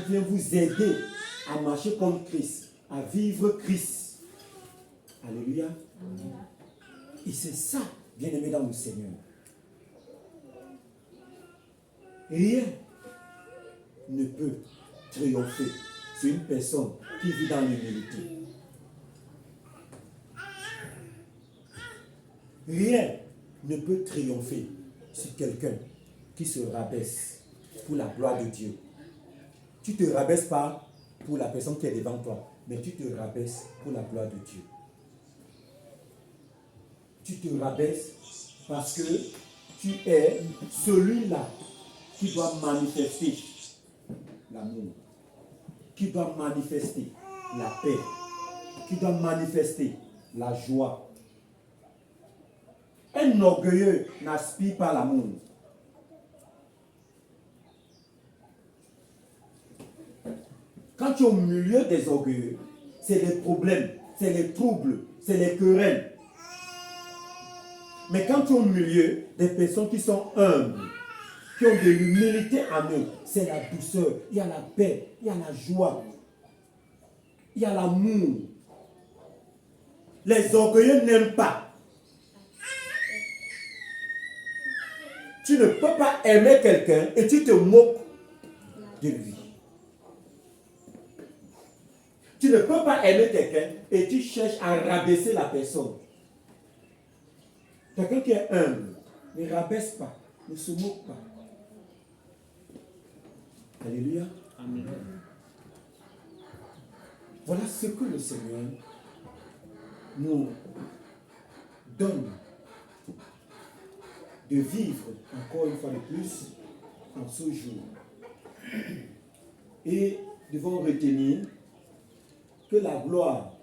vient vous aider à marcher comme Christ, à vivre Christ. Alléluia. Et c'est ça, bien-aimé dans le Seigneur. Rien ne peut triompher sur une personne qui vit dans l'humilité. Rien ne peut triompher sur quelqu'un qui se rabaisse pour la gloire de Dieu. Tu ne te rabaisses pas pour la personne qui est devant toi, mais tu te rabaisses pour la gloire de Dieu. Tu te rabaisses parce que tu es celui-là qui doit manifester l'amour, qui doit manifester la paix, qui doit manifester la joie. Un orgueilleux n'aspire pas l'amour. Quand tu es au milieu des orgueilleux, c'est les problèmes, c'est les troubles, c'est les querelles. Mais quand tu es au milieu des personnes qui sont humbles, qui ont de l'humilité en eux, c'est la douceur, il y a la paix, il y a la joie, il y a l'amour. Les orgueilleux n'aiment pas. Tu ne peux pas aimer quelqu'un et tu te moques de lui. Tu ne peux pas aimer quelqu'un et tu cherches à rabaisser la personne. Quelqu'un qui est humble, ne rabaisse pas, ne se moque pas. Alléluia. Amen. Voilà ce que le Seigneur nous donne de vivre encore une fois de plus en ce jour. Et devons retenir que la gloire,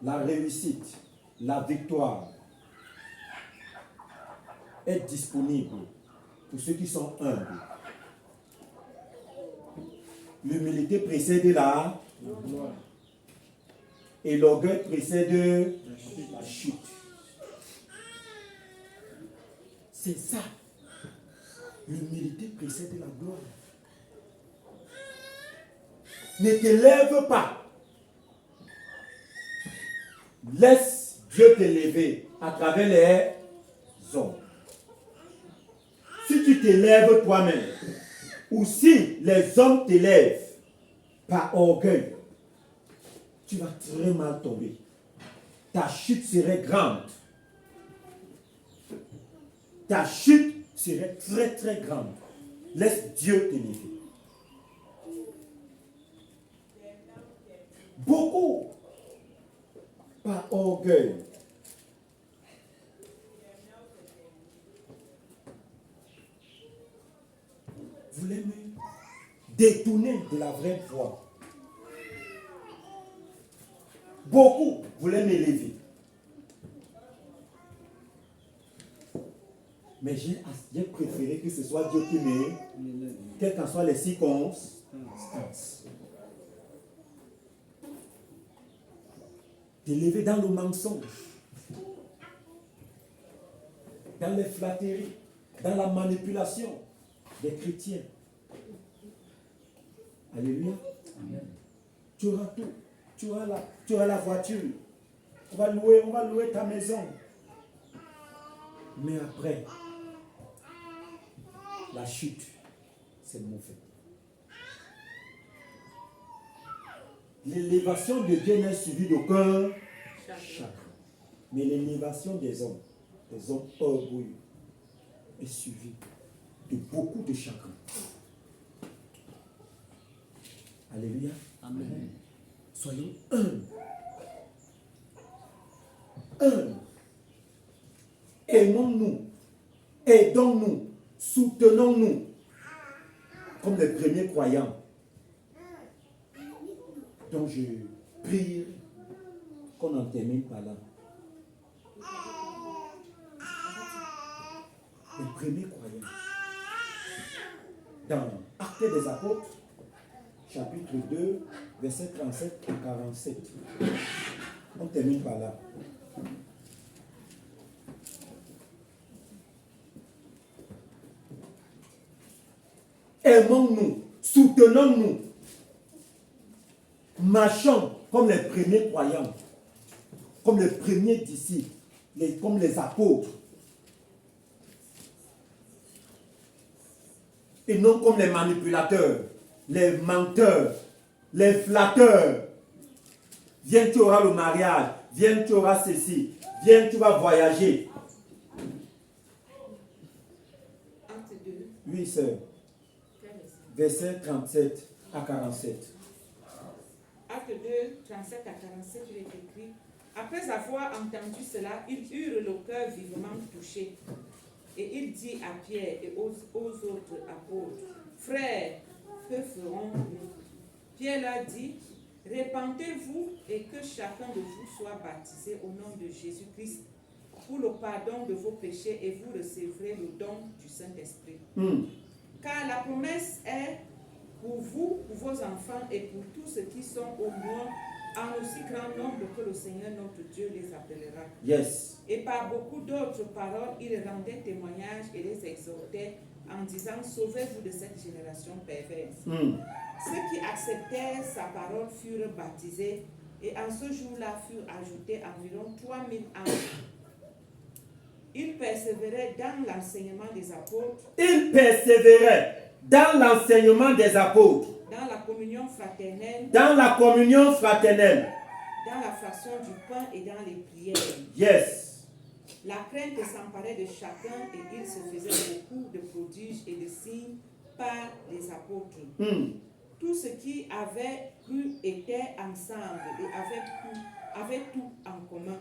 la réussite, la victoire est disponible pour ceux qui sont humbles. L'humilité précède la Gloire. et l'orgueil précède la chute. C'est ça. L'humilité précède la gloire. Ne t'élève pas. Laisse Dieu t'élever à travers les hommes. Si tu t'élèves toi-même, ou si les hommes t'élèvent par orgueil, tu vas très mal tomber. Ta chute serait grande. Ta chute serait très très grande. Laisse Dieu t'élever. Beaucoup, par orgueil, voulaient me détourner de la vraie voie. Beaucoup voulaient m'élever. Mais j'ai préféré que ce soit Dieu qui m'aide, quelles qu'en soient les circonstances. T'élever dans le mensonge, dans les flatteries, dans la manipulation des chrétiens. Alléluia. Amen. Tu auras tout. Tu auras la voiture. On va louer ta maison. Mais après, la chute, c'est mauvais. L'élévation de Dieu n'est suivie d'aucun chagrin. Mais l'élévation des hommes orgueilleux, est suivie de beaucoup de chagrin. Alléluia. Amen. Soyons humbles. Humbles. Aimons-nous. Aidons-nous. Soutenons-nous. Comme les premiers croyants. Donc je prie qu'on en termine par là. Les premiers croyants. Dans Actes des Apôtres, chapitre 2, versets 37 à 47. On termine par là. Aimons-nous, soutenons-nous, marchons comme les premiers croyants, comme les premiers disciples, comme les apôtres, et non comme les manipulateurs, les menteurs, les flatteurs. Viens, tu auras le mariage, viens, tu auras ceci, viens, tu vas voyager. Acte 2. Oui, sœur. Verset 37 à 47. Acte 2, 37 à 47, il est écrit. Après avoir entendu cela, ils eurent le cœur vivement touché. Et il dit à Pierre et aux autres apôtres, frères, que ferons-nous? Pierre leur dit, répentez-vous et que chacun de vous soit baptisé au nom de Jésus-Christ pour le pardon de vos péchés et vous recevrez le don du Saint-Esprit. Car la promesse est pour vous, pour vos enfants et pour tous ceux qui sont au monde, en aussi grand nombre que le Seigneur notre Dieu les appellera. Yes. Et par beaucoup d'autres paroles, il rendait témoignage et les exhortait en disant, sauvez-vous de cette génération perverse. Ceux qui acceptèrent sa parole furent baptisés et en ce jour-là furent ajoutés environ 3000 âmes. Ils persévéraient dans l'enseignement des apôtres. Ils persévéraient dans l'enseignement des apôtres. Dans la communion fraternelle. Dans la communion fraternelle. Dans la fraction du pain et dans les prières. Yes. La crainte s'emparait de chacun et il se faisait beaucoup de prodiges et de signes par les apôtres. Tous ceux qui avaient cru étaient ensemble et avaient tout en commun.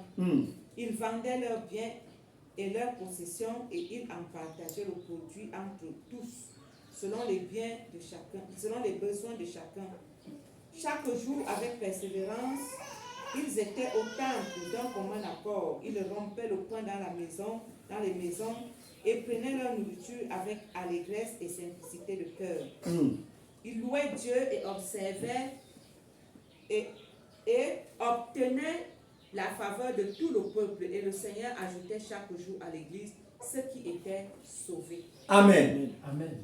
Ils vendaient leurs biens et leurs possessions et ils en partageaient le produit entre tous, selon les biens de chacun, selon les besoins de chacun. Chaque jour, avec persévérance, ils étaient au temple d'un commun accord. Ils rompaient le pain dans les maisons, et prenaient leur nourriture avec allégresse et simplicité de cœur. Ils louaient Dieu et observaient et obtenaient la faveur de tout le peuple, et le Seigneur ajoutait chaque jour à l'église ceux qui étaient sauvés. Amen. Amen.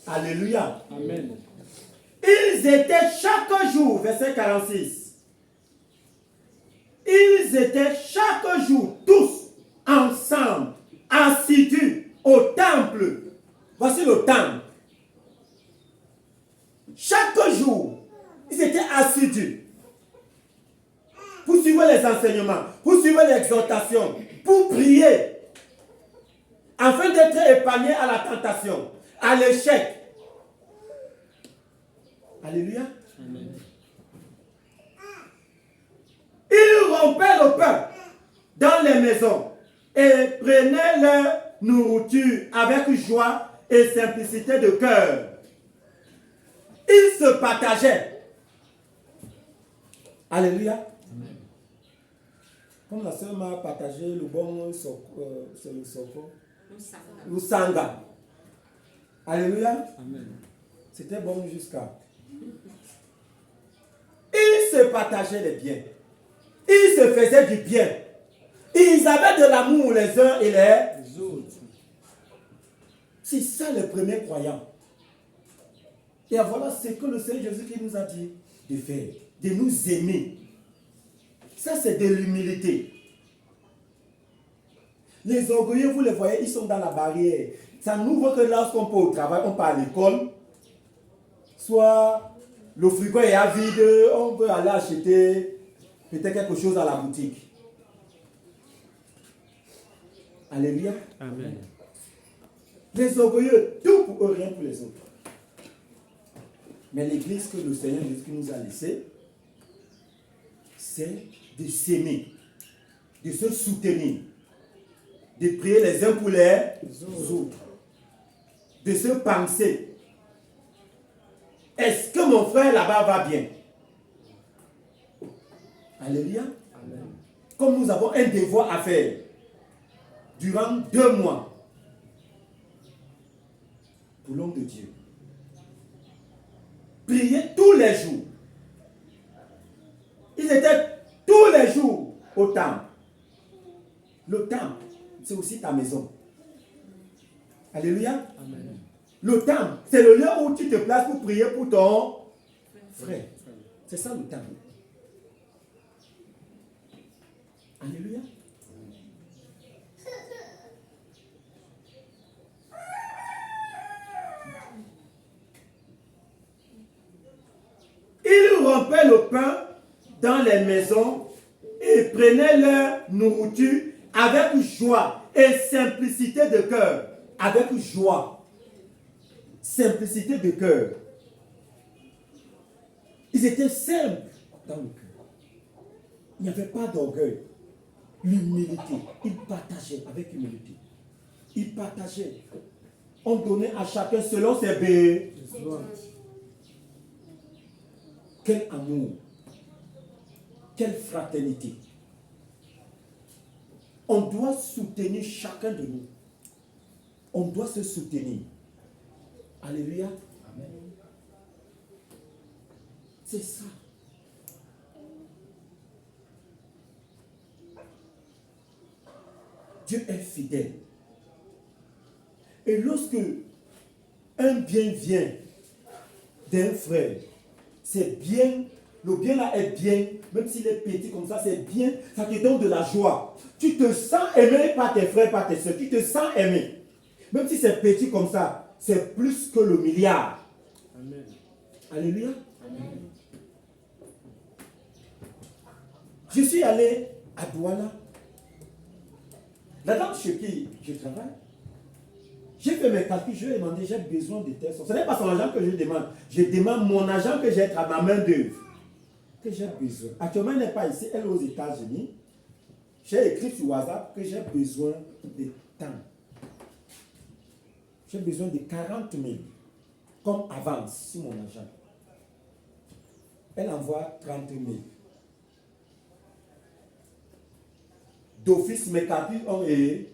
Alléluia. Amen. Ils étaient chaque jour, verset 46. Ils étaient chaque jour tous ensemble, assidus au temple. Voici le temple. Chaque jour, ils étaient assidus pour suivre les enseignements, pour suivre l'exhortation, pour prier, afin d'être épargnés à la tentation, à l'échec. Alléluia. Amen. Ils rompaient le pain dans les maisons et prenaient leur nourriture avec joie et simplicité de cœur. Ils se partageaient. Alléluia. Amen. Comme la sœur m'a partagé le bon c'est le soko, Nous savons. le sanga. Alléluia. Amen. C'était bon jusqu'à. Ils se partageaient les biens. Ils se faisaient du bien. Ils avaient de l'amour les uns et les autres. C'est ça les premiers croyants. Et voilà ce que le Seigneur Jésus nous a dit de faire, de nous aimer. Ça, c'est de l'humilité. Les orgueilleux, vous les voyez, ils sont dans la barrière. Ça n'ouvre que lorsqu'on peut au travail, on part à l'école. Soit le frigo est à vide, on peut aller acheter peut-être quelque chose à la boutique. Alléluia. Amen. Les orgueilleux, tout pour eux, rien pour les autres. Mais l'église que le Seigneur Jésus nous a laissée, c'est de s'aimer, de se soutenir, de prier les uns pour les autres, de se penser. Est-ce que mon frère là-bas va bien? Alléluia. Amen. Comme nous avons un devoir à faire durant 2 mois pour l'homme de Dieu. Prier tous les jours. Ils étaient tous les jours au temple. Le temple, c'est aussi ta maison. Alléluia. Amen. Le temple, c'est le lieu où tu te places pour prier pour ton frère. C'est ça le temple. Alléluia. Ils rompaient le pain dans les maisons et prenaient leur nourriture avec joie et simplicité de cœur. Avec joie. Simplicité de cœur. Ils étaient simples dans le cœur. Il n'y avait pas d'orgueil. L'humilité. Ils partageaient avec humilité. Ils partageaient. On donnait à chacun selon ses besoins. Quel amour. Quelle fraternité. On doit soutenir chacun de nous. On doit se soutenir. Alléluia. Amen. C'est ça. Dieu est fidèle. Et lorsque un bien vient d'un frère, c'est bien, le bien là est bien, même s'il est petit comme ça, c'est bien, ça te donne de la joie. Tu te sens aimé par tes frères, par tes soeurs, tu te sens aimé. Même si c'est petit comme ça, c'est plus que le milliard. Amen. Alléluia. Amen. Je suis allé à Douala. La dame chez qui je travaille, j'ai fait mes calculs, je lui ai demandé, j'ai besoin de telle somme. Ce n'est pas son argent que je demande. Je demande mon argent que j'ai à ma main d'œuvre. Que j'ai besoin. Actuellement, elle n'est pas ici, elle est aux États-Unis. J'ai écrit sur WhatsApp que j'ai besoin de temps. J'ai besoin de 40 000 comme avance sur mon argent. Elle envoie 30 000. D'office, mes calculs ont été.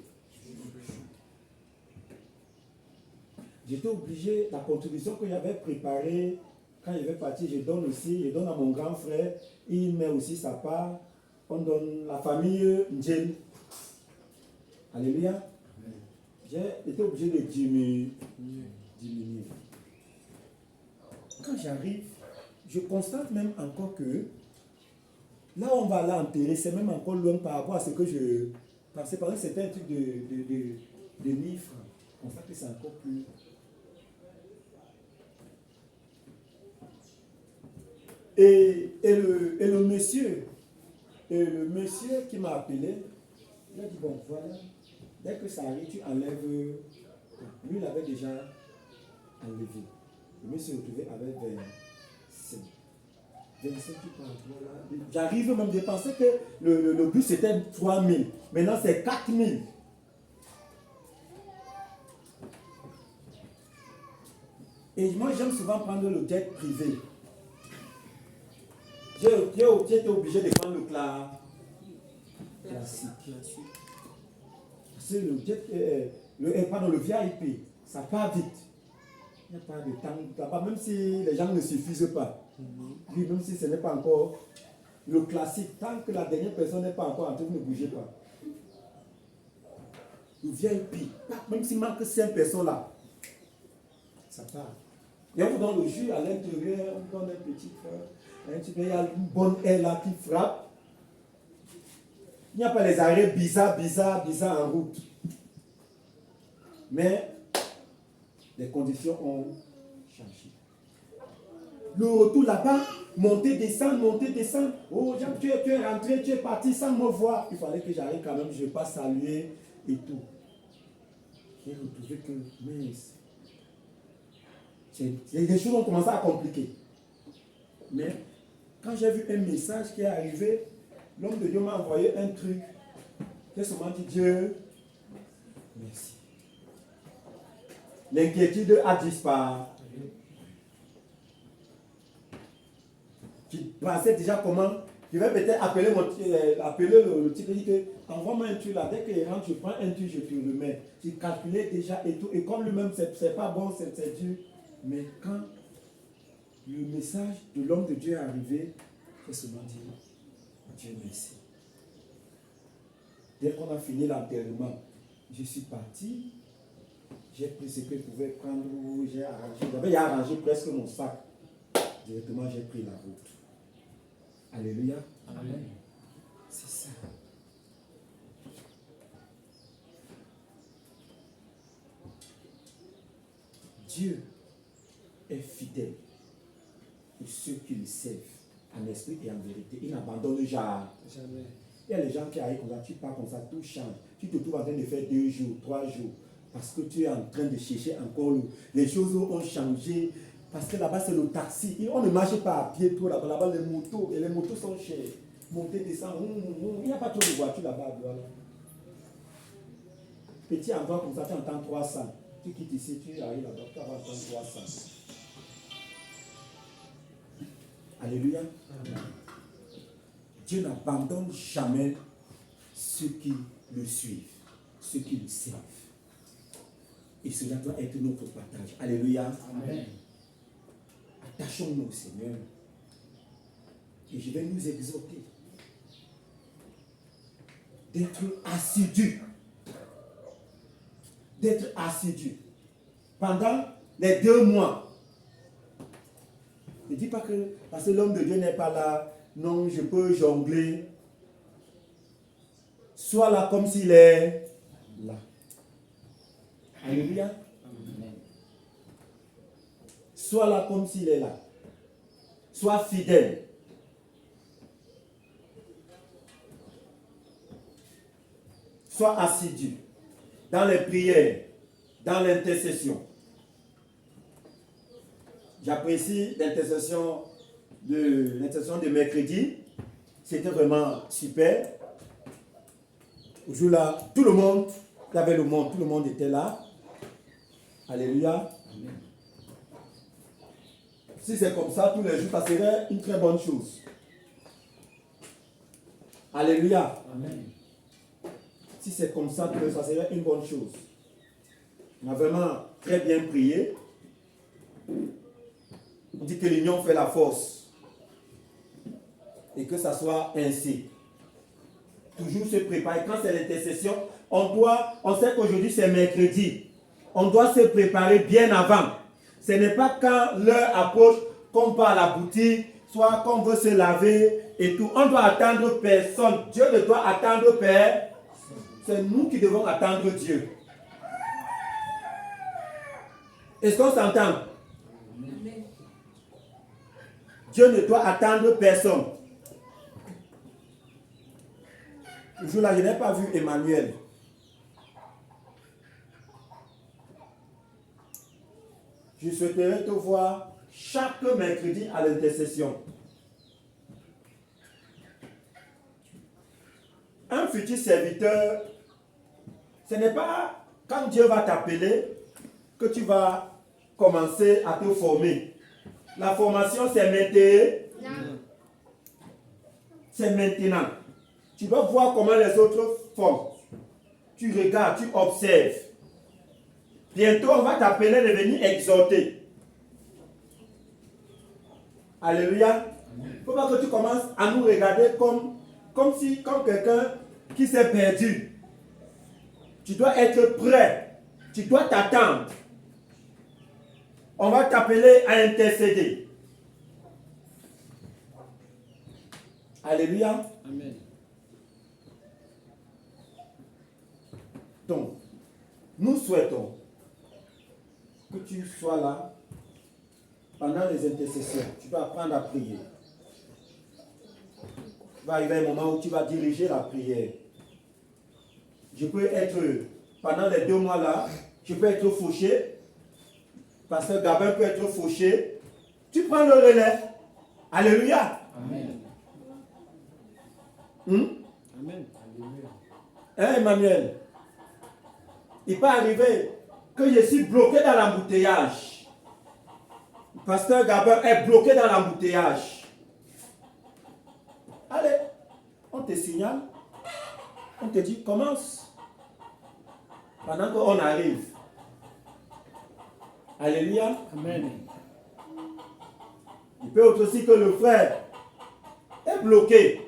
J'étais obligé, la contribution que j'avais préparée, quand je vais partir, je donne aussi, je donne à mon grand frère, il met aussi sa part. On donne la famille Ndjen. Alléluia. J'ai été obligé de diminuer. Quand j'arrive, je constate même encore que là où on va l'enterrer, c'est même encore loin par rapport à ce que je pensais. Par exemple, c'était un truc de 1000 francs. Je constate que c'est encore plus. Et le monsieur qui m'a appelé, il a dit, bon, voilà, dès que ça arrive, tu enlèves. Lui, il avait déjà enlevé. Le monsieur s'est retrouvé avec 27. 27 par voilà. J'arrive même de penser que le but c'était 3000. Maintenant, c'est 4000. Et moi, j'aime souvent prendre le jet privé. J'ai été obligé de prendre le classique. C'est le jet, le VIP, ça part vite. Il n'y a pas de temps là-bas, même si les gens ne suffisent pas. Puis même si ce n'est pas encore le classique, tant que la dernière personne n'est pas encore en train, ne bougez pas. Le VIP, même s'il manque 5 personnes là, ça part. Et on vous donne le jus à l'intérieur, on vous donne un petit feu. Il y a une bonne air là qui frappe. Il n'y a pas les arrêts bizarres en route. Mais les conditions ont changé. Le retour là-bas, monter, descendre. Oh, tu es rentré, tu es parti sans me voir. Il fallait que j'arrive quand même, je ne vais pas saluer et tout. J'ai retrouvé que, mince. Les choses ont commencé à compliquer. Mais quand j'ai vu un message qui est arrivé, l'homme de Dieu m'a envoyé un truc. J'ai seulement dit Dieu, merci. L'inquiétude a disparu. Tu pensais déjà comment. Je vais peut-être appeler le type et dire que envoie-moi un truc là. Dès qu'il rentre, je prends un truc, je te le mets. J'ai calculé déjà et tout. Et comme lui-même, c'est pas bon, c'est dur. Mais quand le message de l'homme de Dieu est arrivé, j'ai seulement dit Dieu merci. Dès qu'on a fini l'enterrement, je suis parti. J'ai pris ce que je pouvais prendre, j'ai arrangé. J'avais arrangé presque mon sac. Directement, j'ai pris la route. Alléluia. Amen. C'est ça. Dieu est fidèle pour ceux qui le servent en esprit et en vérité. Il n'abandonne jamais. Il y a les gens qui arrivent comme ça, tu pars comme ça, tout change. Tu te trouves en train de faire 2 jours, 3 jours. Parce que tu es en train de chercher encore. Les choses ont changé. Parce que là-bas, c'est le taxi. On ne marche pas à pied, tout là-bas. Là-bas, les motos sont chères. Monter, descendre. Il n'y a pas trop de voitures là-bas. Voilà. Petit endroit comme ça, tu entends 300. Tu quittes ici, tu arrives là-bas, tu vas entendre 300. Alléluia. Amen. Dieu n'abandonne jamais ceux qui le suivent, ceux qui le servent. Et cela doit être notre partage. Alléluia. Amen. Attachons-nous au Seigneur. Et je vais nous exhorter d'être assidus. D'être assidus. Pendant les 2 mois. Ne dis pas que parce que l'homme de Dieu n'est pas là, non, je peux jongler. Sois là comme s'il est là. Alléluia. Amen. Sois là comme s'il est là. Sois fidèle. sois assidu dans les prières, dans l'intercession. J'apprécie l'intercession de mercredi. C'était vraiment super. Au jour-là, tout le monde, il y avait le monde, tout le monde était là. Alléluia. Amen. Si c'est comme ça, tous les jours, ça serait une très bonne chose. Alléluia. Amen. Si c'est comme ça, ça serait une bonne chose. On a vraiment très bien prié. On dit que l'union fait la force. Et que ça soit ainsi. Toujours se préparer. Quand c'est l'intercession, on sait qu'aujourd'hui c'est mercredi. On doit se préparer bien avant. Ce n'est pas quand l'heure approche qu'on part à la boutique, soit qu'on veut se laver et tout. On doit attendre personne. Dieu ne doit attendre personne. C'est nous qui devons attendre Dieu. Est-ce qu'on s'entend? Amen. Dieu ne doit attendre personne. Le jour-là, je n'ai pas vu Emmanuel. Je souhaiterais te voir chaque mercredi à l'intercession. Un futur serviteur, ce n'est pas quand Dieu va t'appeler que tu vas commencer à te former. La formation, c'est maintenant. C'est maintenant. Tu dois voir comment les autres font. Tu regardes, tu observes. Bientôt, on va t'appeler de venir exhorter. Alléluia. Il ne faut pas que tu commences à nous regarder comme quelqu'un qui s'est perdu. Tu dois être prêt. Tu dois t'attendre. On va t'appeler à intercéder. Alléluia. Amen. Donc, nous souhaitons que tu sois là pendant les intercessions. Tu vas apprendre à prier. Il va arriver un moment où tu vas diriger la prière. Je peux être, pendant les 2 mois là, je peux être fauché. Pasteur Gabin peut être fauché. Tu prends le relais. Alléluia. Amen. Amen. Alléluia. Hein, Emmanuel? Il peut arriver que je suis bloqué dans l'embouteillage. Pasteur Gabin est bloqué dans l'embouteillage. Allez, on te signale. On te dit, commence. Pendant qu'on arrive. Alléluia. Amen. Il peut être aussi que le frère est bloqué.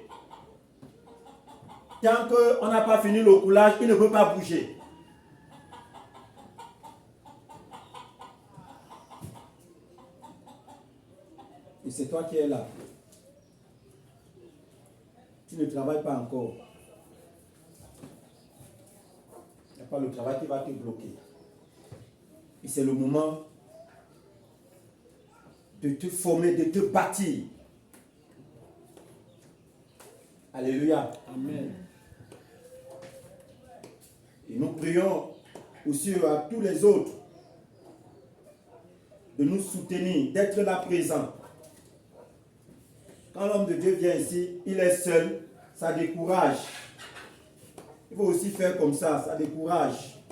Tant qu'on n'a pas fini le coulage, il ne peut pas bouger. Et c'est toi qui es là. Tu ne travailles pas encore. Il n'y a pas le travail qui va te bloquer. Et c'est le moment de te former, de te bâtir. Alléluia. Amen. Et nous prions aussi à tous les autres de nous soutenir, d'être là présent. Quand l'homme de Dieu vient ici, il est seul, ça décourage. Il faut aussi faire comme ça décourage.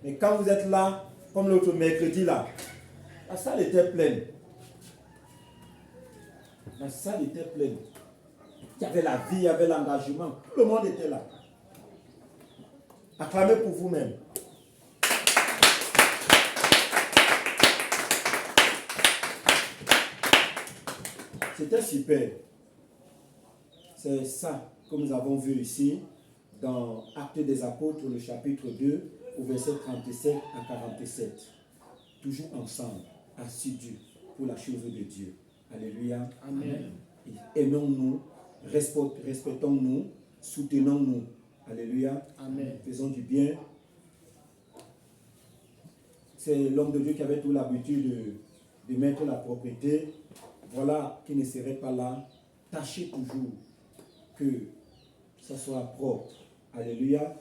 Mais quand vous êtes là, comme l'autre mercredi là, la salle était pleine. La salle était pleine. Il y avait la vie, il y avait l'engagement. Tout le monde était là. Acclamez pour vous-même. C'était super. C'est ça que nous avons vu ici dans Actes des Apôtres, le chapitre 2, au verset 37 à 47. Toujours ensemble, assidus pour la chose de Dieu. Alléluia. Amen. Aimons-nous, respectons-nous, soutenons-nous. Alléluia. Amen. Faisons du bien. C'est l'homme de Dieu qui avait toute l'habitude de mettre la propriété. Voilà qui ne serait pas là. Tâchez toujours que ça soit propre. Alléluia.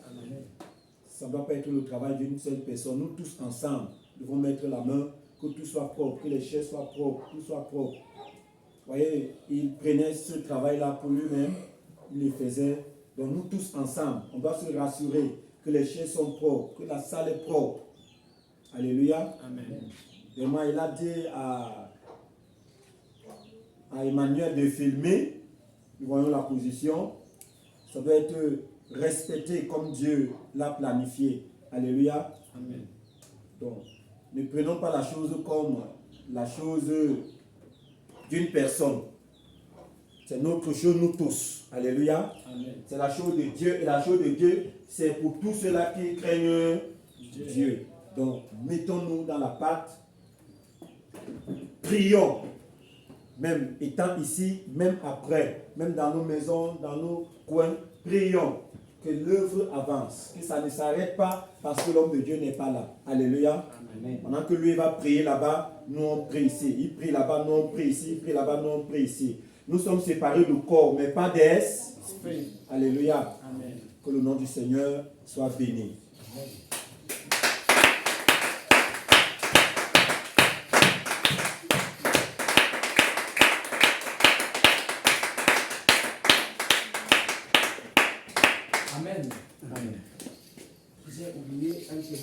Ça ne doit pas être le travail d'une seule personne. Nous tous ensemble devons mettre la main, que tout soit propre, que les chaises soient propres, tout soit propre. Vous voyez, il prenait ce travail-là pour lui-même, il le faisait. Donc nous tous ensemble, on doit se rassurer que les chaises sont propres, que la salle est propre. Alléluia. Amen. Vraiment, il a dit à Emmanuel de filmer. Nous voyons la position. Ça doit être respecté comme Dieu l'a planifié. Alléluia. Amen. Donc, ne prenons pas la chose comme la chose d'une personne. C'est notre chose, nous tous. Alléluia. Amen. C'est la chose de Dieu. Et la chose de Dieu, c'est pour tous ceux-là qui craignent Dieu. Donc, mettons-nous dans la pâte. Prions. Même étant ici, même après, même dans nos maisons, dans nos coins, prions que l'œuvre avance, que ça ne s'arrête pas parce que l'homme de Dieu n'est pas là. Alléluia. Amen. Pendant que lui va prier là-bas, nous on prie ici. Il prie là-bas, nous on prie ici. Il prie là-bas, nous on prie ici. Nous sommes séparés du corps, mais pas d'esprit. Alléluia. Amen. Que le nom du Seigneur soit béni. Amen. Amen. J'ai oublié un